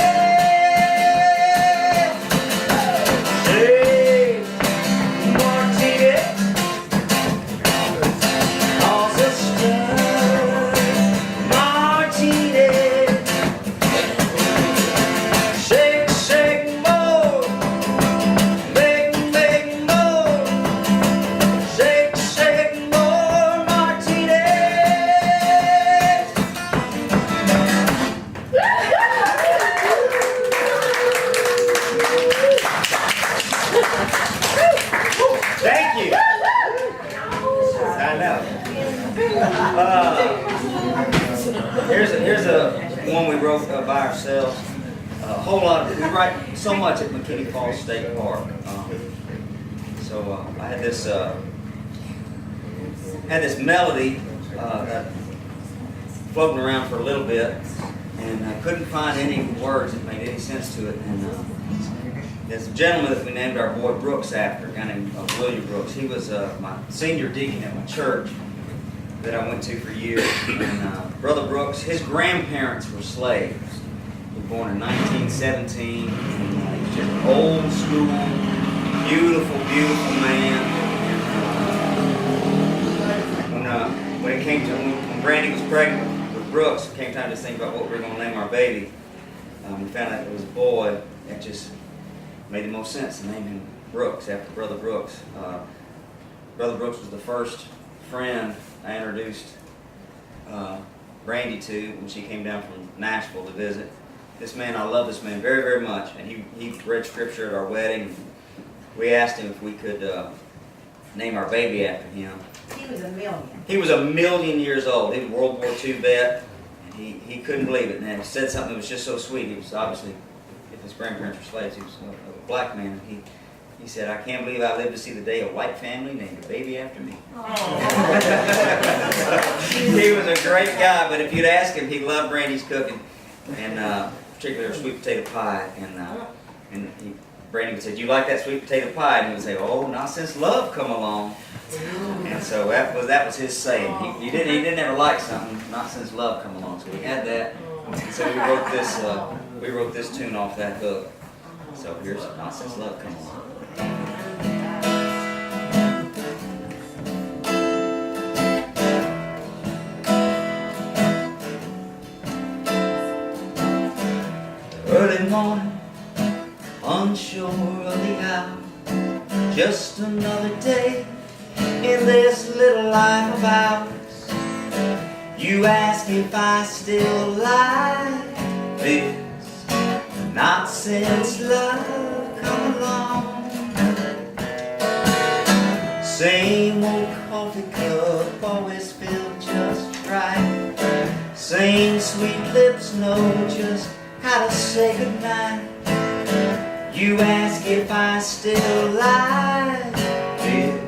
one we wrote by ourselves. A whole lot. We write so much at McKinney Falls State Park. So I had this melody that floating around for a little bit, and I couldn't find any words that made any sense to it. And there's a gentleman that we named our boy Brooks after, a guy named William Brooks. He was my senior deacon at my church that I went to for years. And Brother Brooks, his grandparents were slaves. He was born in 1917. And, he was just an old school, beautiful, beautiful man. And when it came to when Brandy was pregnant with Brooks, it came time to think about what we were going to name our baby. We found out it was a boy. That just made the most sense to name him Brooks after Brother Brooks. Brother Brooks was the first friend I introduced Brandy to when she came down from Nashville to visit. This man, I love this man very, very much, and he read scripture at our wedding. We asked him if we could name our baby after him. He was a million. He was 1,000,000 years old. He was a World War II vet, and he couldn't believe it. And he said something that was just so sweet. He was obviously, if his grandparents were slaves, he was a black man. He said, "I can't believe I lived to see the day a white family named a baby after me." He was a great guy, but if you'd ask him, he loved Brandy's cooking, and particularly her sweet potato pie. Brandy would say, "Do you like that sweet potato pie?" And he would say, "Oh, not since love come along." And so that was his saying. He didn't ever like something, not since love come along. So we had that. And so we wrote this tune off that hook. So here's Not Since Love Come Along. Early morning, unsure of the hour, just another day in this little life of ours. You ask if I still like this, not since love come along. Same old coffee cup, always feel just right. Same sweet lips know just how to say goodnight. You ask if I still like this,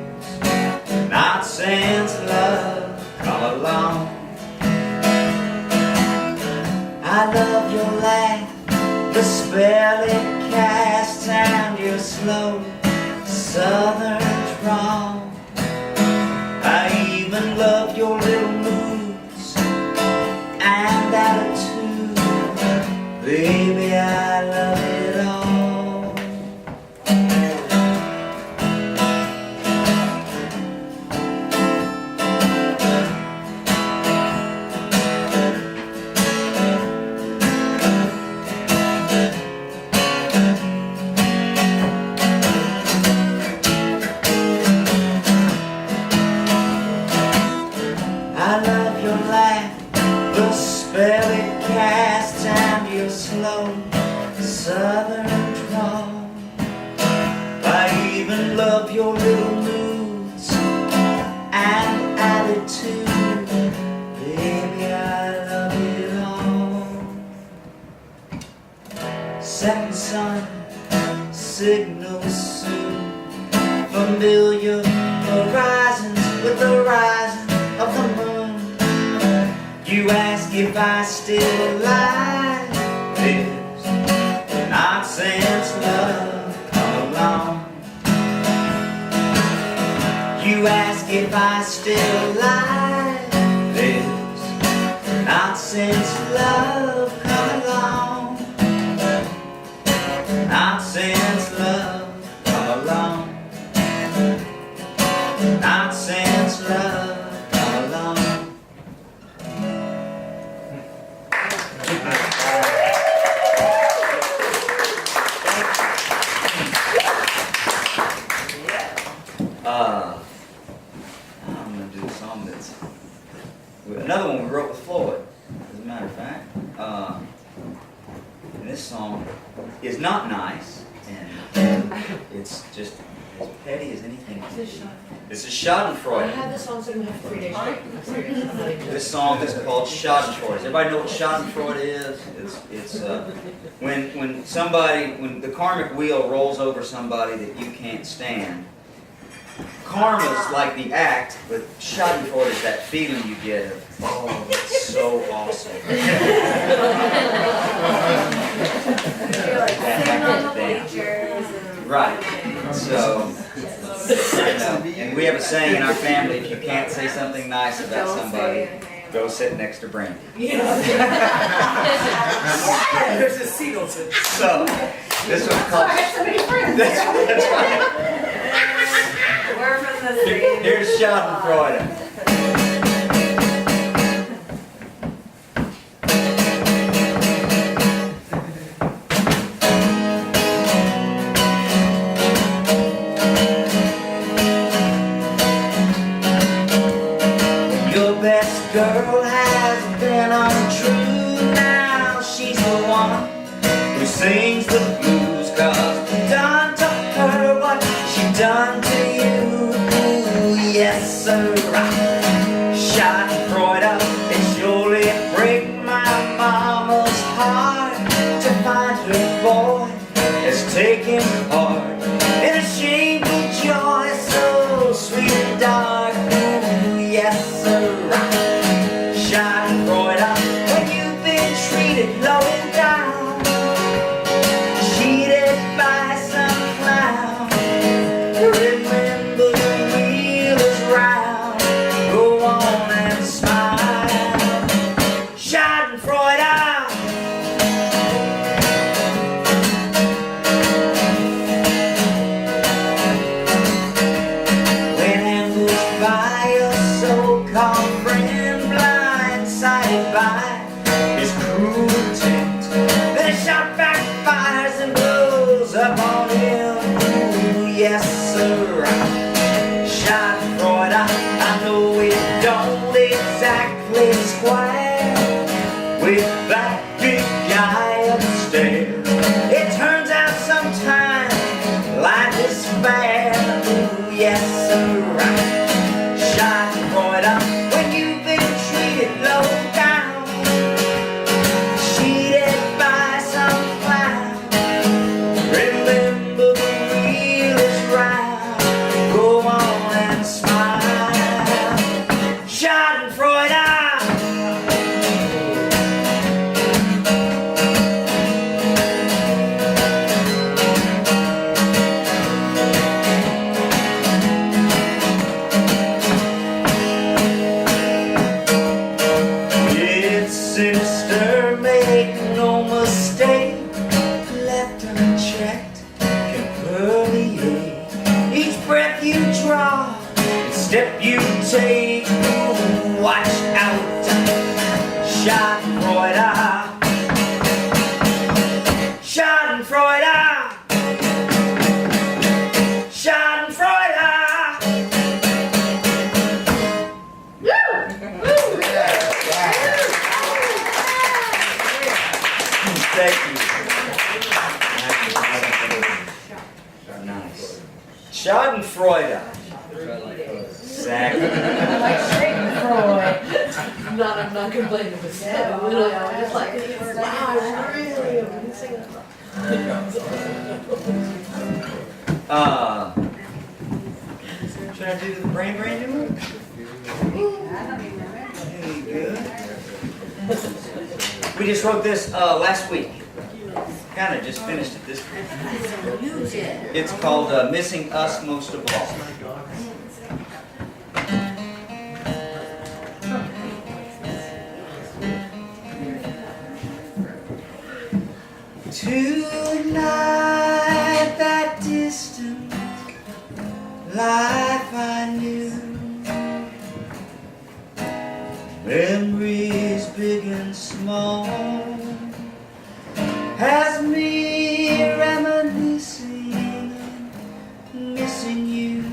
not since love come along. I love your laugh, the spell it casts, and your slow southern drawl. I even love your little moods and attitude. Baby, I love it all. I love your laugh, the spell it casts, and your slow southern drawl. I even love your little moods and attitude. Baby, I love it all. Setting sun, signals soon, familiar horizons with the rising of the moon. You ask if I still like this, not since love come along. You ask if I still like this, not since love come along. Not since love come along. Not since love come along. I'm going to do a song that's another one we wrote with Floyd, as a matter of fact. And this song is not nice, and It's just as petty as anything. This is Schadenfreude. I had this song sitting there for 3 days straight. I'm serious. I'm not even- This song is called Schadenfreude. Does everybody know what Schadenfreude is? It's when the karmic wheel rolls over somebody that you can't stand. Karma's like the act, but Schadenfreude is that feeling you get of, oh, it's so awesome. That happens then. Right. So, I know. And we have a saying in our family, if you can't say something nice about somebody, go sit next to Brandy. There's a seat open. So, this one's called... That's right. We're from the same. Here's Schadenfreude. Your best girl has been untrue. Now she's the one who sings the blues, 'cause you done to her what she done to you. Ooh, yes sir. Schadenfreude, it surely break my mama's heart to find her boy has taken part in a shameful joy so sweet and dark. Ooh, yes sir. Schadenfreude, when you've been treated low down, cheated by some clown. Remember the wheel is round. Go on and smile. Schadenfreude. When ambushed by your so-called friend, blindsided by his cruel intent, then a shot backfires and blows up on him. Ooh, yes sir. Schadenfreude, I know it don't exactly square with that big guy upstairs. It turns out sometimes life is fair. Ooh, yes sir. Schadenfreude, when you've been treated low down, cheated by some clown. Remember the wheel is round. Go on and smile. Schadenfreude. It's sinister, make no mistake. Left unchecked can permeate each breath you draw, each step you take. Ooh, watch out. Schadenfreude. Schadenfreude. Schadenfreude. Thank you. Nice. Schadenfreude. Exactly. I'm not complaining with that. Literally, I was just like, wow, I really am singing that. Should I do the brain new one? Hey, good. We just wrote this last week. Kind of just finished it this week. It's called Missing Us Most of All. Tonight, that distant life I knew, memories big and small, has me reminiscing, missing you,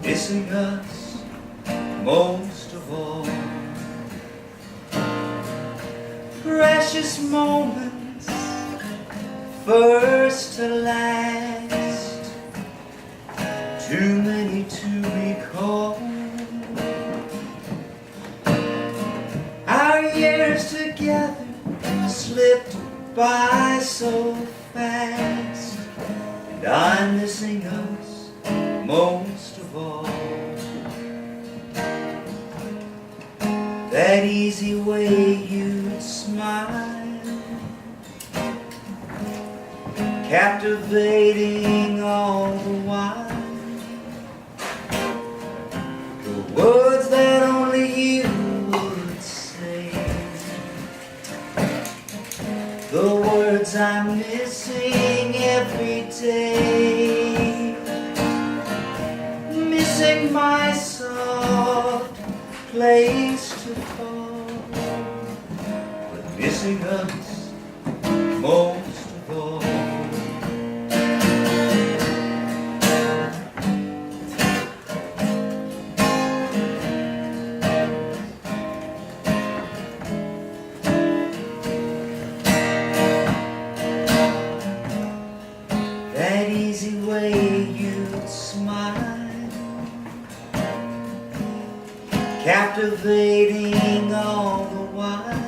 missing us most of all. Precious moments first to last, too many to recall. Our years together slipped by so fast, and I'm missing us most of all. That easy way you'd smile, captivating all the while. The words that only you would say, the words I'm missing every day. Missing my soft place to fall, but missing us most of all. That easy way you'd smile, captivating all the while.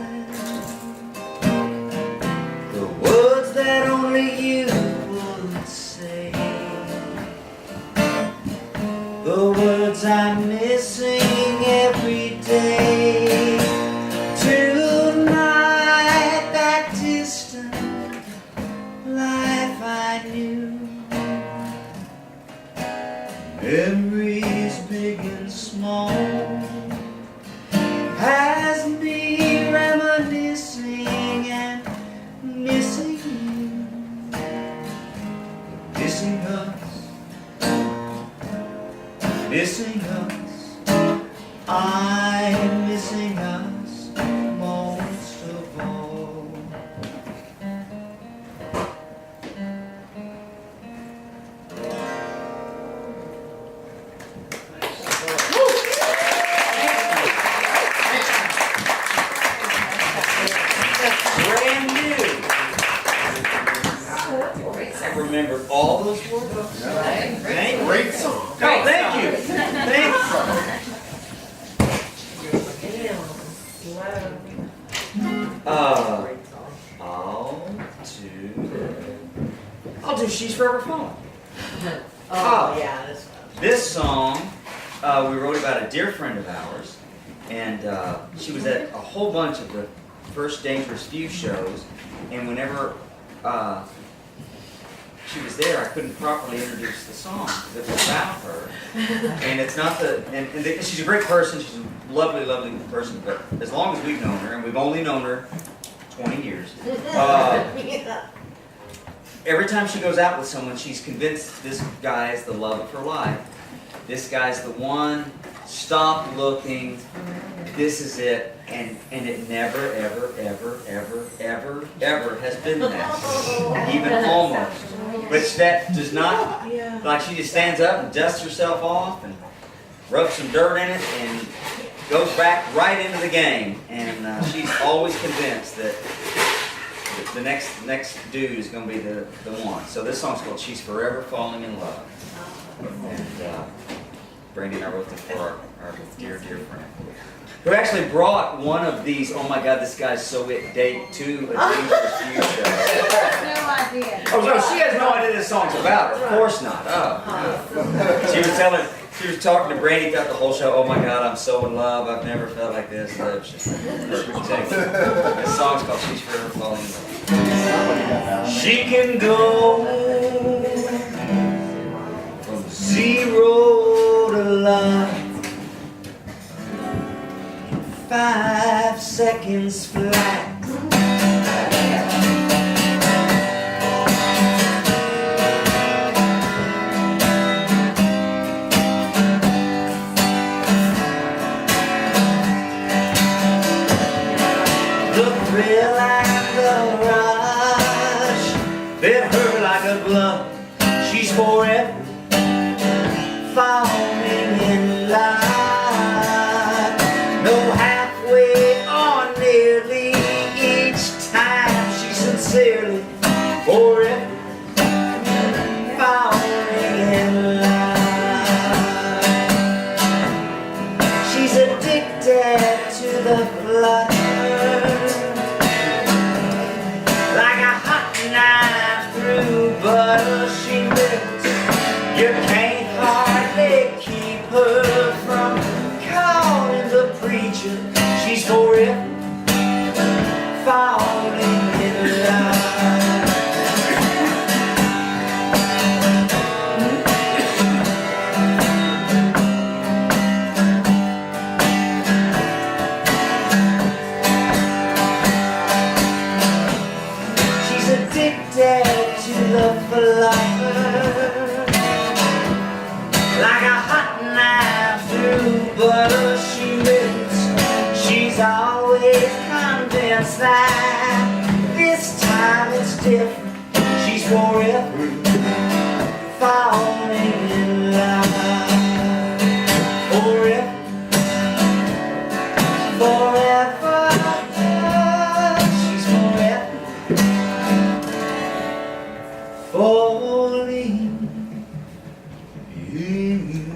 The words that only you would say, the words I'm missing every day. Tonight, that distant life I knew, memories big and small, has me reminiscing and missing you, missing us, missing us. I'm missing us most of all. Brand new. I remember all those words. Thank you. Great song. Oh, thank you. Thank I'll do She's Forever Falling. Oh, yeah, this This song, we wrote about a dear friend of ours, and she was at a whole bunch of the first Dangerous Few shows, and whenever she was there, I couldn't properly introduce the song because it was about her. And it's not she's a great person, she's a lovely, lovely person, but as long as we've known her, and we've only known her 20 years, every time she goes out with someone, she's convinced this guy is the love of her life. This guy's the one. Stop looking. This is it. And it never, ever, ever, ever, ever, ever has been that. Even almost. Which that does not, like she just stands up and dusts herself off and rubs some dirt in it and goes back right into the game. And she's always convinced that the next dude is going to be the one. So this song's called She's Forever Falling in Love. And Brandy and I wrote this for our dear, dear friend, who actually brought one of these, oh my God, this guy's so it date to a Dangerous Few show. No idea. Oh, no, she has no idea this song's about her. Of course not. Oh, no. She was talking to Brandy throughout the whole show. Oh my God, I'm so in love. I've never felt like this. It's just perfect take. This song's called She's Forever Falling in Love. She can go from 0 to love in 5 seconds flat. The thrill and the rush fit her like a glove. She's forever falling in love. No halfway or nearly each time. She's sincerely forever flutter, like a hot knife through butter she melts. You can't hardly keep her from calling the preacher. She's forever falling in love. She's addicted to the flutter, like a hot knife through butter she melts. She's always convinced that this time it's different. She's forever falling in love. Forever, forever, she's forever falling in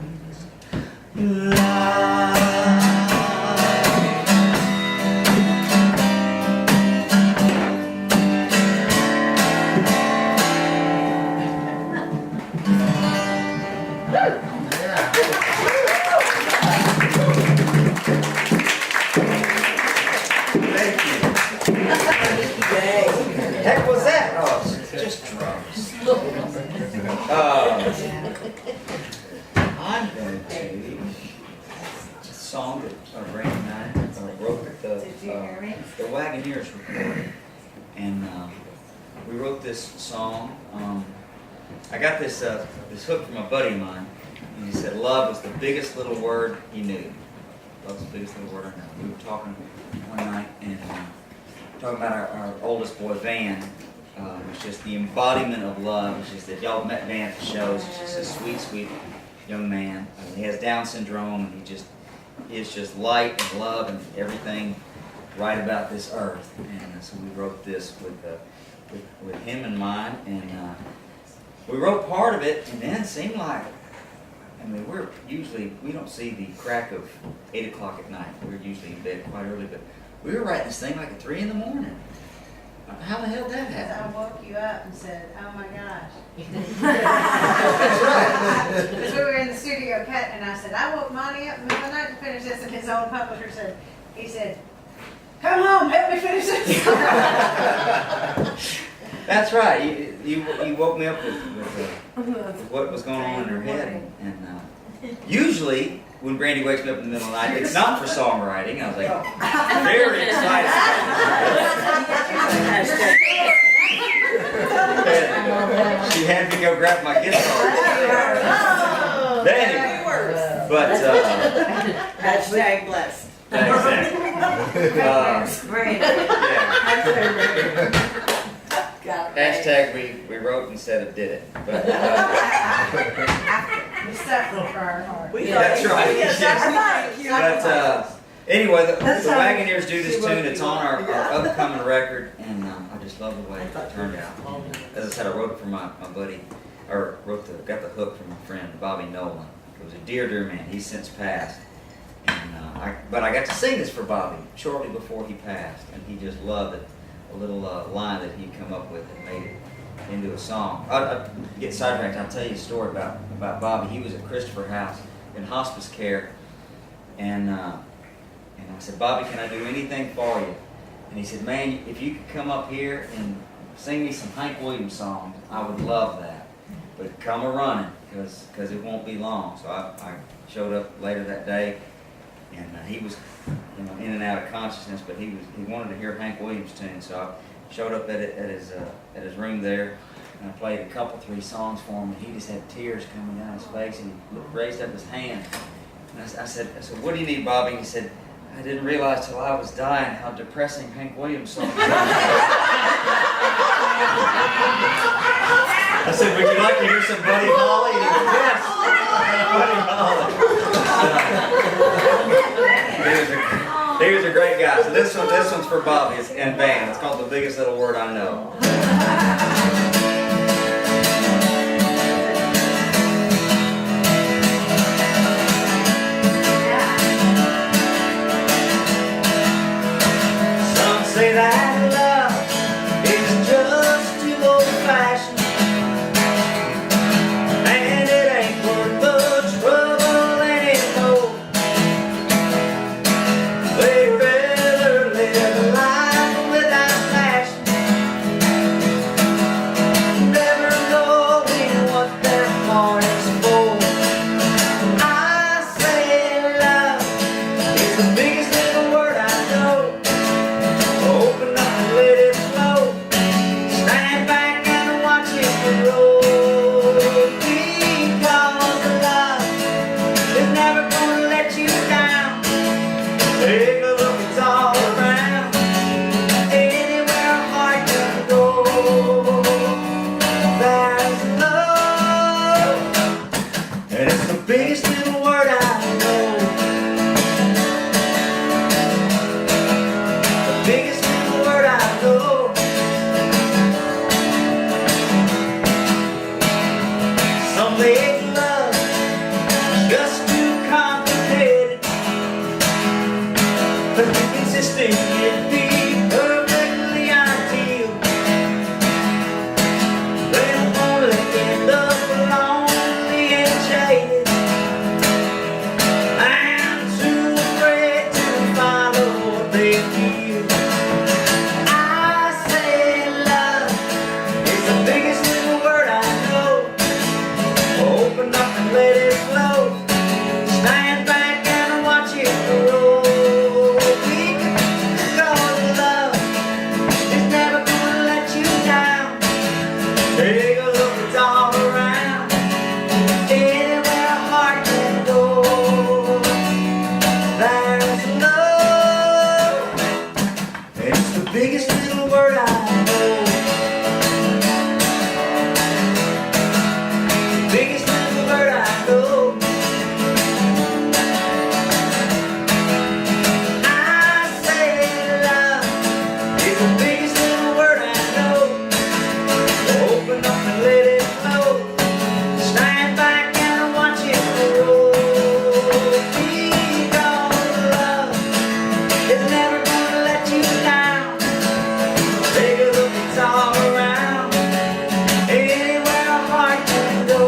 love. Heck was that? Oh, it's just drums. I'm going to a song that Randy and I wrote at the Wagoneers recording, and we wrote this song. I got this hook from a buddy of mine, and he said love was the biggest little word he knew. Love's the biggest little word I know. We were talking one night and talking about our oldest boy, Van. It's just the embodiment of love. It's just that y'all met Van at the shows. He's just a sweet, sweet young man. He has Down syndrome, and he is just light and love and everything right about this earth. And so we wrote this with him in mind, and we wrote part of it, and then it seemed like, I mean, we don't see the crack of 8 o'clock at night. We're usually in bed quite early, but we were writing this thing like at 3 in the morning. How the hell did that happen? I woke you up and said, oh my gosh. That's right. Because we were in the studio cut, and I said, I woke Monte up in the middle of the night to finish this, and his old publisher said, come home, help me finish this. That's right. You woke me up with what was going on in her head. And usually, when Brandy wakes me up in the middle of the night, it's not for songwriting. I was like, very excited. She had me go grab my guitar. But anyway, Hashtag blessed. Exactly. Hashtag we wrote instead of did it. But, We suffered for our heart. that's right. But anyway, the Wagoneers do this tune. It's on our upcoming record, and I just love the way it turned out. As I said, I wrote it for my buddy, or got the hook from my friend Bobby Nolan. He was a dear, dear man. He's since passed, and but I got to sing this for Bobby shortly before he passed, and he just loved it. A little line that he'd come up with and made it into a song. I'll get sidetracked. I'll tell you a story about Bobby. He was at Christopher House in hospice care, and I said, Bobby, can I do anything for you? And he said, man, if you could come up here and sing me some Hank Williams songs, I would love that. But come a running, because it won't be long. So I showed up later that day, and he was in and out of consciousness, but he wanted to hear Hank Williams tune. So I showed up at his room there, and I played a couple, 3 songs for him, and he just had tears coming down his face, and he raised up his hand. And I said, what do you need, Bobby? And he said, I didn't realize till I was dying how depressing Hank Williams songs were. I said, would you like to hear some Buddy Holly? And he said, yes, Buddy Holly. He was a great guy. So this one's for Bobby and Van. It's called The Biggest Little Word I Know. say that love is just too old-fashioned, and it ain't worth much trouble anymore. They'd rather live a life without passion, never knowing what their heart is for. I say love is the biggest little word I know. Open up and let it flow. Stand back and watch it roll. Because love is never gonna let you down. Take a look, it's all around. Anywhere a heart can go, there's love. And it's the biggest little word I know. The biggest little word I know. Some make love just too complicated, but the consistent can be perfectly ideal. They'll only end up lonely and jaded, and too afraid to follow what they feel. I say love is the biggest little word I know. Open up and let it flow. Stand back and watch it roll. Because love is never gonna let you down. Take a look, it's all around. Anywhere a heart can go, there's love. It's the biggest little word I know. Biggest little word I know. I say love is the biggest little word I know. Open up and let it flow. Stand back and watch it roll. Because love is never gonna let you down. Take a look, it's all around. Anywhere a heart can go,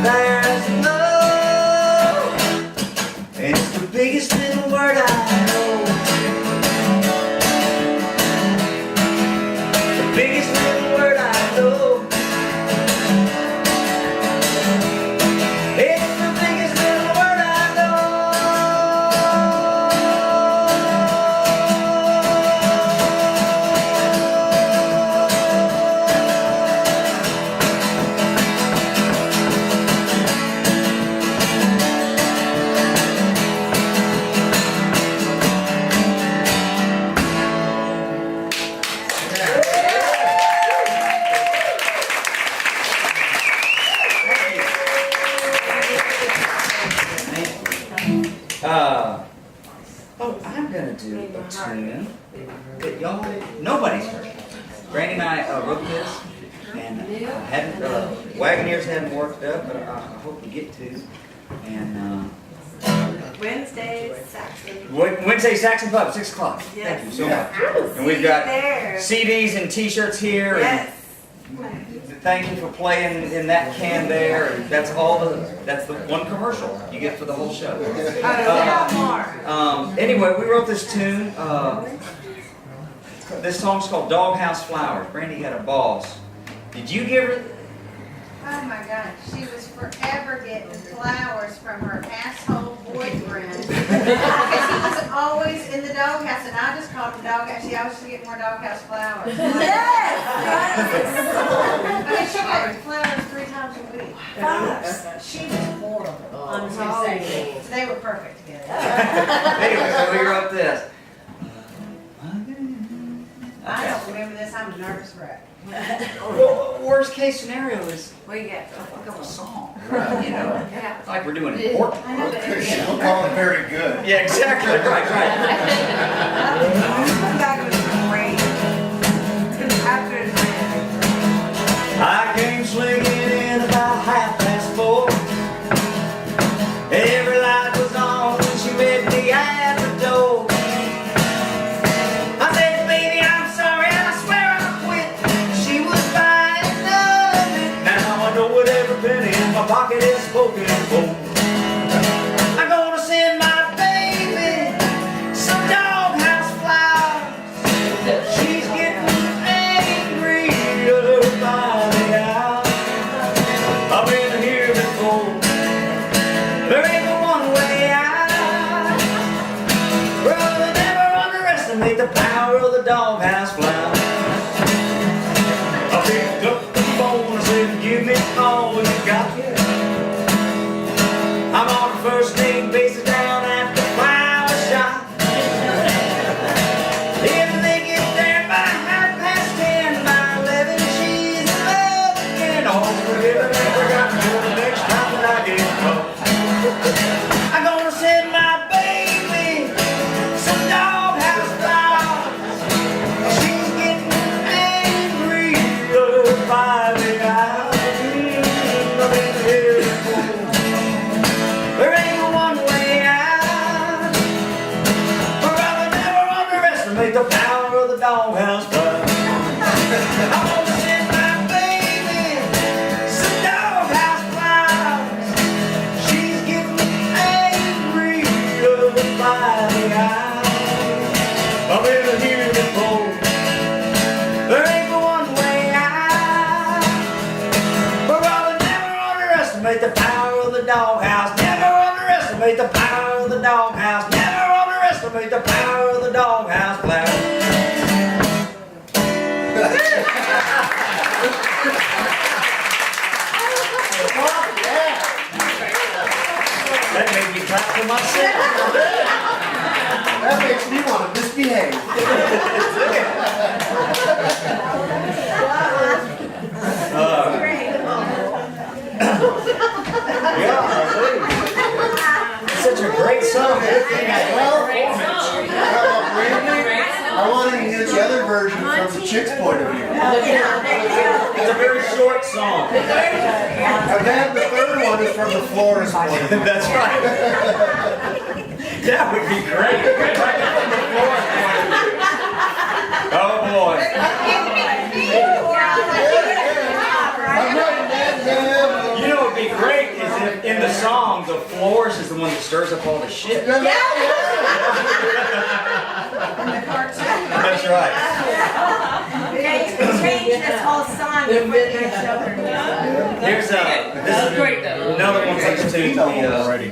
there's love. And it's the biggest little word I know. The biggest little word I know. It's the biggest little word I know. I'm gonna do a tune that y'all, nobody's heard. Brandy and I wrote this, and hadn't, Wagoneers hadn't worked up, but I hope we get to. And Wednesdays, Saxon. Wednesday Saxon Pub, 6 o'clock. Thank you so much. And we've got there. CDs and T-shirts here. Yes. And thank you for playing in that can there. And that's all that's the one commercial you get for the whole show. Anyway, we wrote this tune. This song's called Doghouse Flowers. Brandy had a boss. Did you give her? Oh my God, she was forever getting flowers from her asshole boyfriend. Because he was always in the doghouse, and I just called him doghouse. She always used to get more doghouse flowers. Yes. I mean, she got flowers 3 times a week. She was horrible. I'm just gonna say. So they were perfect together. Anyway, so we wrote this. I don't remember this, I'm a nervous wreck. Well, worst case scenario is What you get? fuck up a song, you know? Yeah. Like we're doing important. We'll call it very good. Yeah, exactly. Right. That was great. After I came swinging in about 4:30. Every light was on when she met me at the door. underestimate the power of the doghouse flower. I picked up the phone and said, give me all you got. I'm on the first name basis down at the flower shop. If they get there by 10:30, by 11, she's in love again. Oh, forgive me, I forgot the next time that I get caught. I'm gonna send my baby some doghouse flowers. She's getting angry by the hour. There ain't one way out. But I'll never underestimate the power of the doghouse flowers. I'm gonna send my baby some doghouse flowers. She's getting angry by the hour. I've been here before. There ain't one way out. But I'll never underestimate the power of the doghouse. Never underestimate the power of the doghouse. Never underestimate the power of the doghouse flower. That made me clap for myself. That makes me want to misbehave. It's such a great song. I wanted to hear the other version from the chick's point of view. It's a very short song. And then the third one is from the florist's point of view. That's right. That would be great. From the florist's point of view. Oh boy. You know what would be great is if in the song the florist is the one that stirs up all the shit. In the cartoon. That's right. Change this whole song to put their children down. Here's this is great, though. another one of these tunes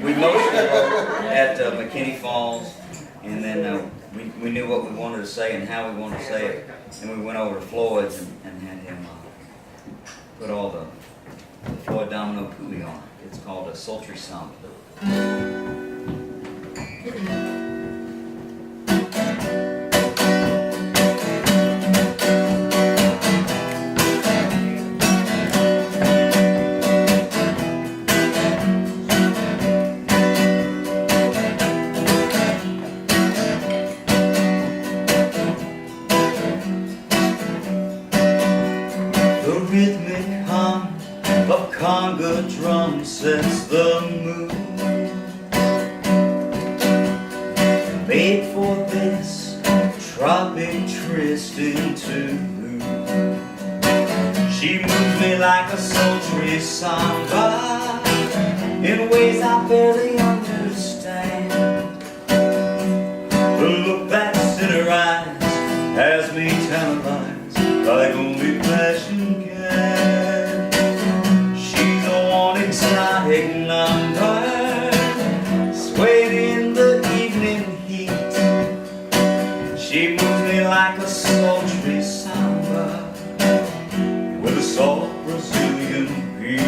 we mostly wrote at McKinney Falls, and then we knew what we wanted to say and how we wanted to say it, and we went over to Floyd's and had him put all the Floyd Domino Pooey on it. It's called a Sultry Song. The rhythmic hum of conga drum sets the mood. Made for this tropic tryst into. She moves me like a sultry samba in ways I barely understand. The look that's in her eyes has me tantalized like only passion can. She's a one exotic number, swayed in the evening heat. She moves me like a sultry samba with a soft Brazilian beat.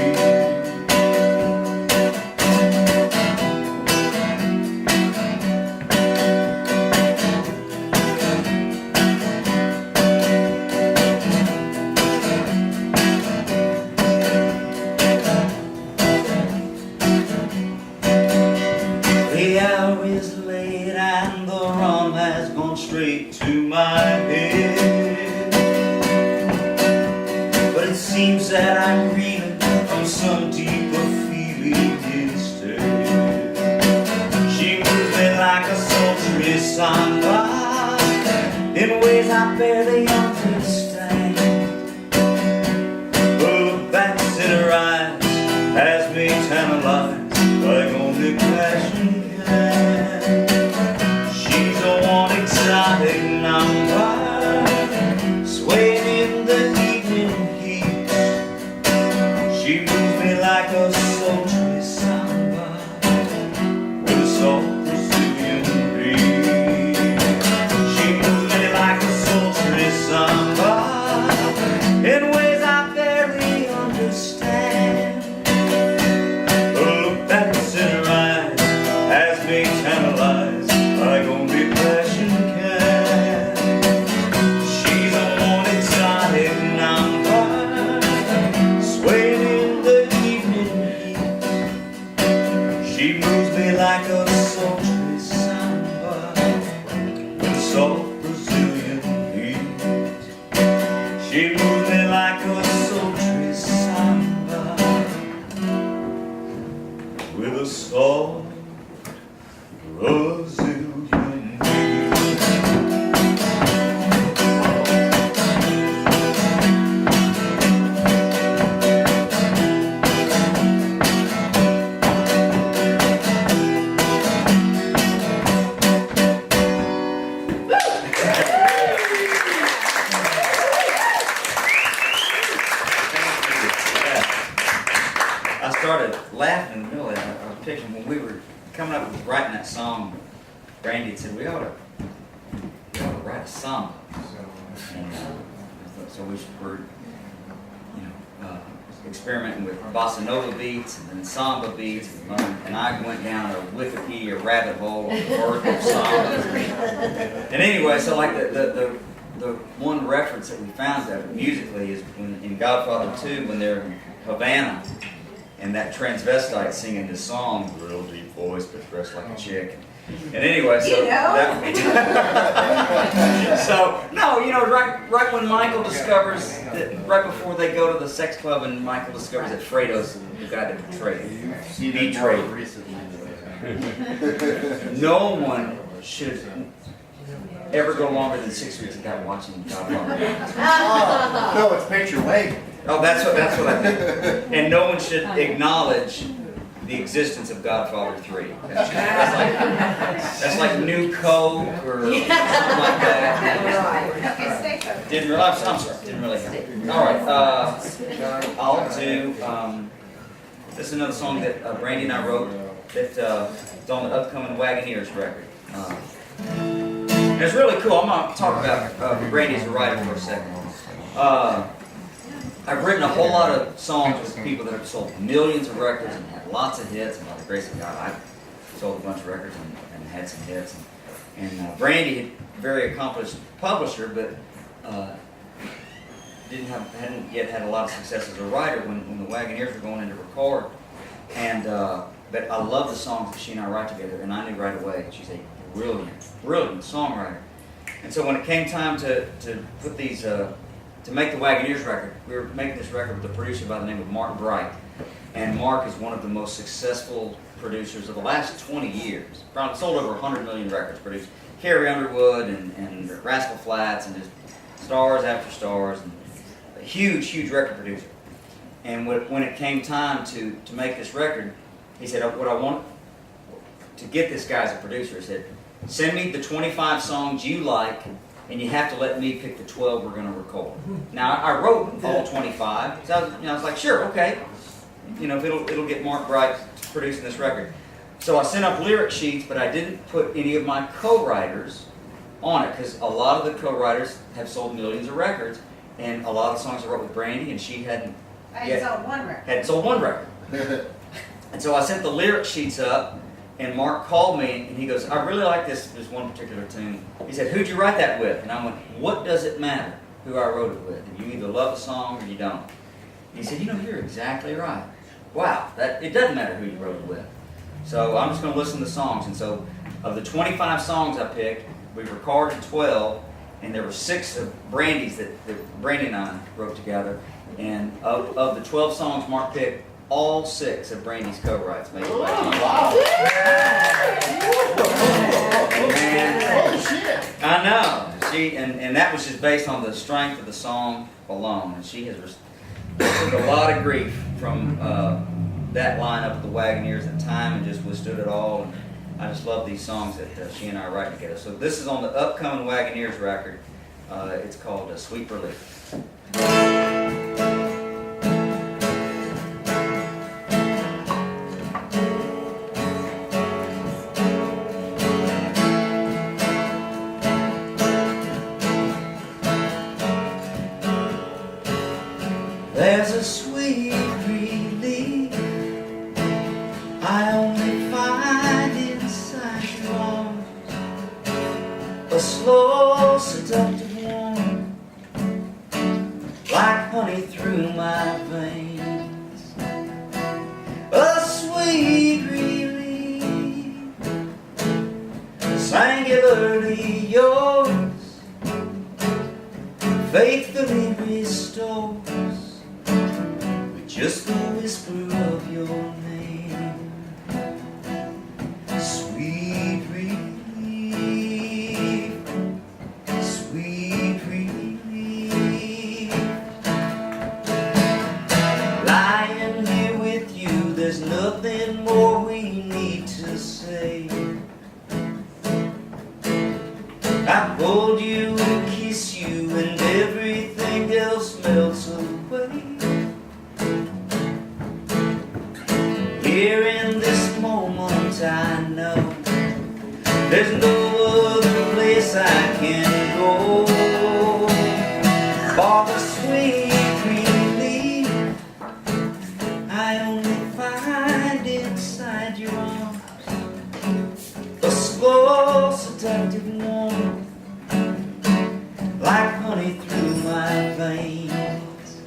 The hour is late and the rum has gone straight to my head. But it seems that I'm reeling from some deeper feeling instead. She moves me like a sultry samba in ways I barely understand. The look that's in her eyes has me tantalized like only passion can. She's a one exotic number, swayed in the evening heat. She moves me like a sultry samba with a soft Brazilian beat. She moves me soft Brazilian beat. She moves me like a sultry samba with a soft Brazilian beat. I started laughing in the middle of that. I was picturing when we were coming up with writing that song, Brandy had said, we ought to write a song. And so we were, experimenting with bossa nova beats and then samba beats, and I went down a Wikipedia rabbit hole of the word of samba. And anyway, so like the one reference that we found that musically is when in Godfather 2 when they're in Havana and that transvestite singing this song, real deep voice but dressed like a chick. And anyway, so so no, right when Michael discovers that, right before they go to the sex club, and Michael discovers that Fredo's the guy that betrayed him. No one should ever go longer than 6 weeks without watching Godfather. No, it's picture waving. Oh, that's what I think. And no one should acknowledge the existence of Godfather 3. That's like New Coke or something like that. Okay, stay focused. Didn't realize. I'm sorry. Didn't really happen. All right. I'll do. This is another song that Brandy and I wrote that is on the upcoming Wagoneers record. And it's really cool. I'm going to talk about Brandy as a writer for a second. I've written a whole lot of songs with people that have sold millions of records and had lots of hits, and by the grace of God, I've sold a bunch of records and had some hits. And Brandy, a very accomplished publisher, but hadn't yet had a lot of success as a writer when the Wagoneers were going in to record. And but I love the songs that she and I write together, and I knew right away she's a brilliant songwriter. And so when it came time to put these to make the Wagoneers record, we were making this record with a producer by the name of Mark Bright. And Mark is one of the most successful producers of the last 20 years. Probably sold over 100 million records, produced Carrie Underwood and Rascal Flatts and just stars after stars, and a huge record producer. And when it came time to make this record, he said, what I want to get this guy as a producer, he said, send me the 25 songs you like, and you have to let me pick the 12 we're going to record. Now, I wrote all 25, so I was like, sure, okay. If it'll get Mark Bright producing this record. So I sent up lyric sheets, but I didn't put any of my co-writers on it, because a lot of the co-writers have sold millions of records, and a lot of the songs I wrote with Brandy, and she hadn't sold one record. And so I sent the lyric sheets up, and Mark called me, and he goes, I really like this one particular tune. He said, who'd you write that with? And I went, what does it matter who I wrote it with? You either love the song or you don't. And he said, you're exactly right. Wow, it doesn't matter who you wrote it with. So I'm just going to listen to the songs. And so of the 25 songs I picked, we recorded 12, and there were 6 of Brandy's that Brandy and I wrote together. And of the 12 songs Mark picked, all 6 of Brandy's co-writes made it. Wow. Holy shit. I know. And that was just based on the strength of the song alone. And she has took a lot of grief from that lineup of the Wagoneers at the time and just withstood it all. And I just love these songs that she and I write together. So this is on the upcoming Wagoneers record. It's called Sweet Relief. There's a sweet relief I only find inside your arms, a slow seductive warmth like honey through my veins, a sweet relief, singularly yours. faithfully restores with just the whisper of your name. Sweet relief, sweet relief. Lying here with you, there's nothing more we need to say. I hold you and kiss you and everything else melts away. Here in this moment I know there's no other place I can go for the sweet relief I only find inside your arms. A slow seductive warmth like honey through my veins.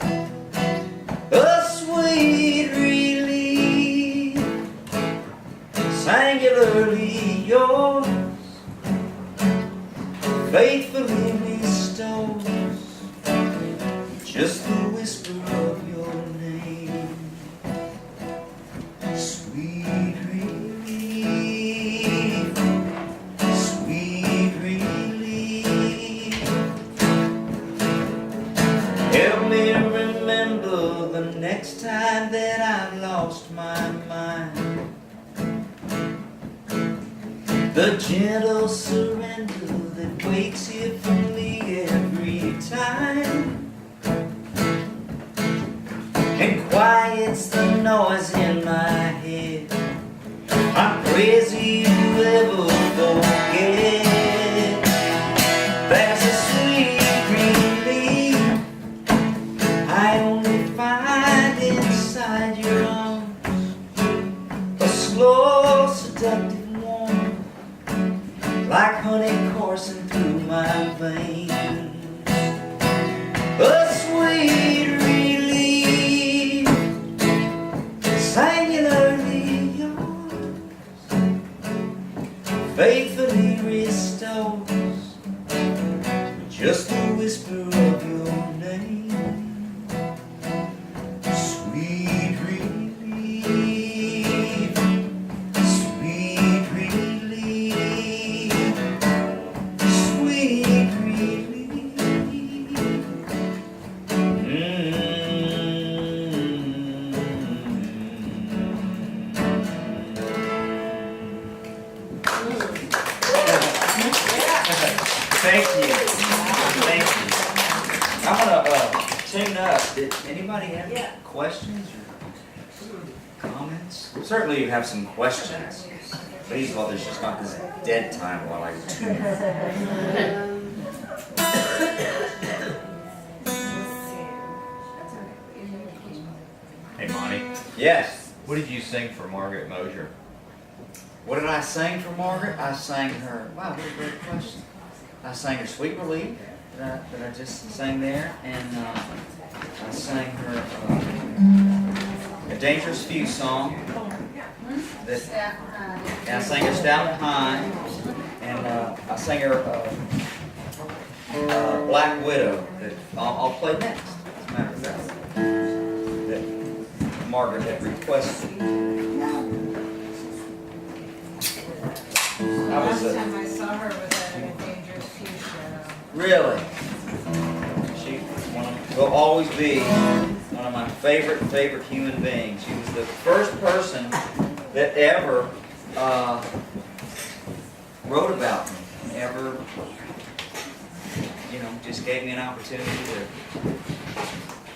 A sweet relief, singularly yours, faithfully restores just the whisper of your name. Sweet relief, sweet relief. Help me remember the next time that I lost my mind. The gentle surrender that waits here for me every time and quiets the noise in my head. I'm crazy to ever forget. There's a sweet relief I only find inside your arms. A slow seductive warmth like honey coursing through my veins. A sweet relief, singularly yours, faithfully restores just the whisper of your name. Sweet relief, sweet relief, sweet relief. Thank you. Thank you. I'm gonna tune up. Did anybody have questions or comments? Certainly you have some questions. Please, well, there's just not this dead time while I tune. Hey, Monte, Yes. what did you sing for Margaret Mosier? What did I sing for Margaret? I sang her, wow, what a great question. I sang her Sweet Relief that I just sang there, and I sang her A Dangerous Few song. And I sang her Stout and High, and I sang her Black Widow that I'll play next, as a matter of fact, that Margaret had requested. Last time I saw her was at a Dangerous Few show. Really? She will always be one of my favorite human beings. She was the first person that ever wrote about me, ever, just gave me an opportunity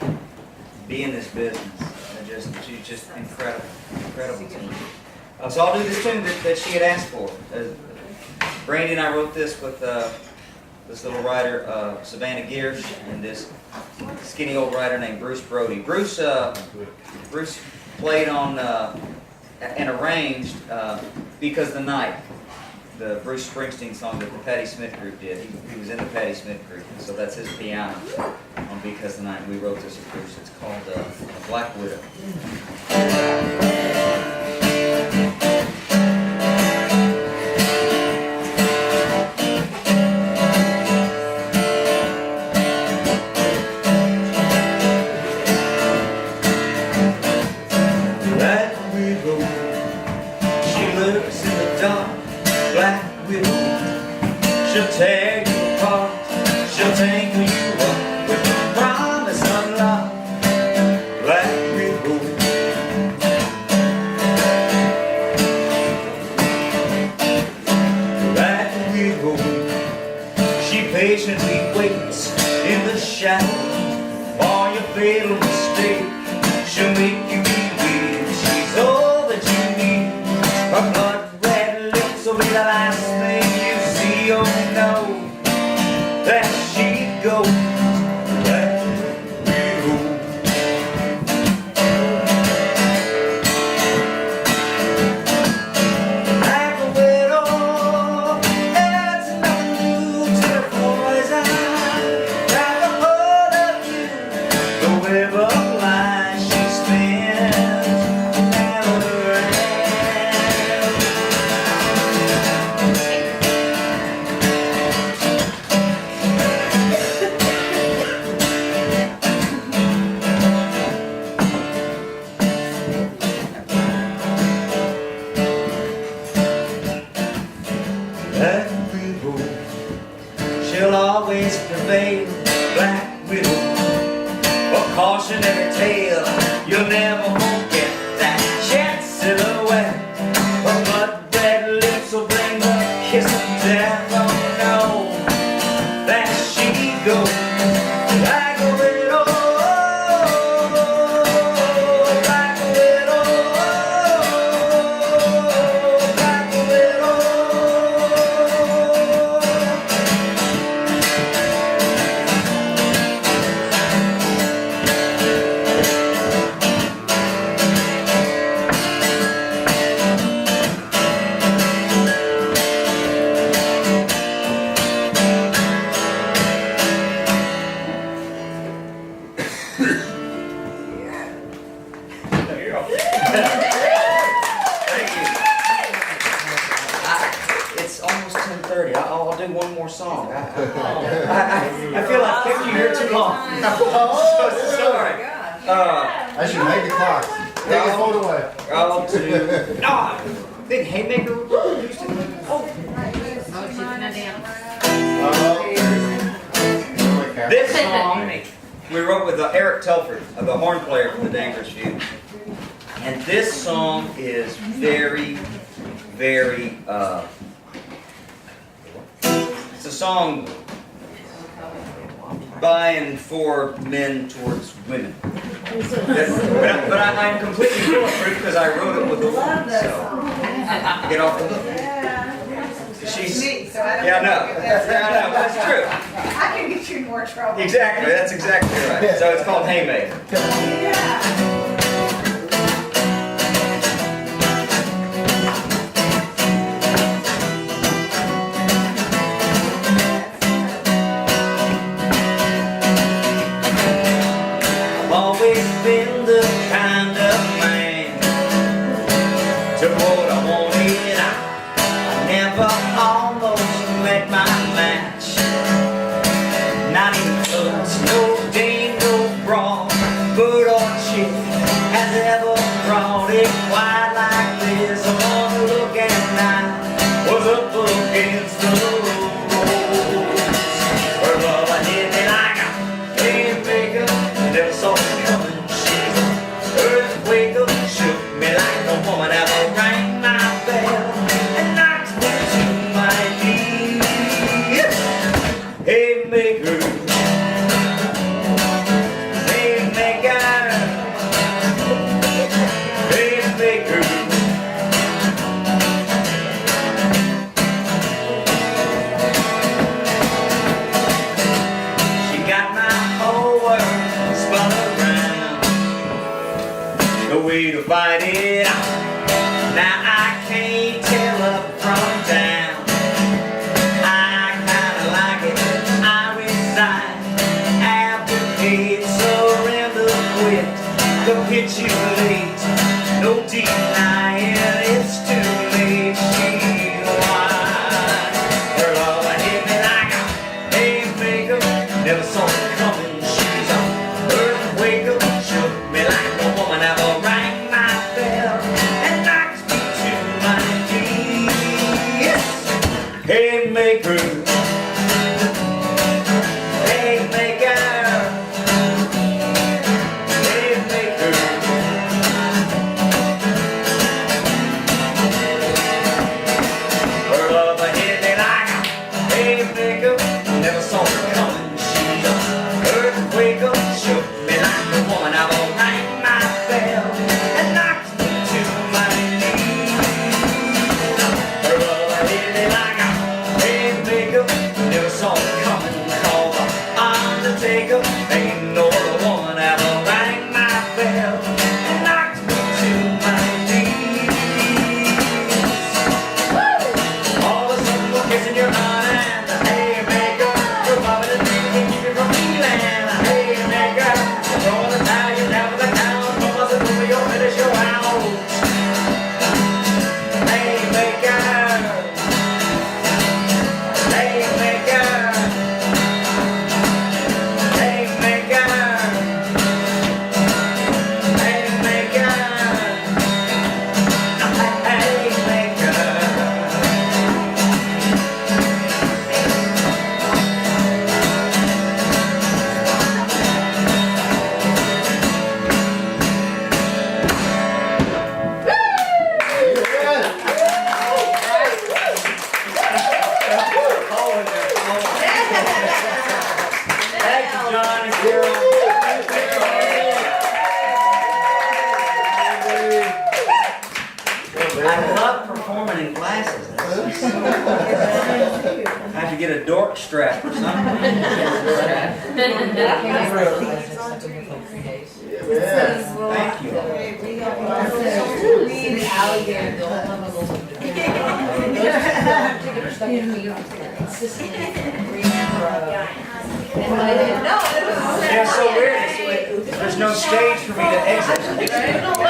to be in this business. She's just incredible to me. So I'll do this tune that she had asked for. Brandy and I wrote this with this little writer, Savannah Giersch, and this skinny old writer named Bruce Brody. Bruce played on and arranged Because the Night, the Bruce Springsteen song that the Patti Smith group did. He was in the Patti Smith group, and so that's his piano on Because the Night. And we wrote this with Bruce. It's called Black Widow. apart. She'll tangle you up with the promise of love. Black widow. Black widow. She patiently waits in the shadow for your fatal mistake. She'll make you believe she's all that you need. Her blood red lips will be the last thing you see. Oh no, there she goes, Black widow. Black widow, there's nothing new to the poison. Grab a hold of you, the web of lies she spins never ends. Black widow, she'll always prevail. Black widow, a cautionary tale. You'll never forget that jet silhouette. Her blood red lips will bring the kiss of death. Oh no, there she goes, like a widow, like a widow, like a widow. Thank you. It's almost 10:30. I'll do one more song. I feel like kept you here too long. So sorry. I should make the clock. Take your phone away. I'll do. No, big haymaker. Used to. Oh, this song we wrote with Eric Telford, the horn player from the Dangerous View. And this song is very, very, it's a song by and for men towards women. But I'm completely bulletproof because I wrote it with a woman, so get off the hook. She's, So I don't yeah, know if no, that's true. I can get you in more trouble. Exactly, that's exactly right. So it's called Haymaker. Yeah. I've always been the kind of man to what I wanted. I never almost met my match. Not even close, no dame, no brawl, but or chick has ever brought it quite like this. One look and I was up against the ropes. Her love hit me like a haymaker, never saw it coming. She's an earthquake, shook me like no woman ever rang my bell and knocked me to my knees. Haymaker, haymaker, haymaker. She got my whole world spun around. No way to fight it out. Now I can't tell up from down. I kinda like it, I resign. Abdicate, surrender, quit. Capitulate, no denying it's too late. She lied. Her love hit me like a haymaker, never saw it coming. She's an earthquake, shook me like no woman ever rang my bell and knocked me to my knees. Haymaker, strap or something. Thank you. Yeah, it's so weird. There's no stage for me to exit.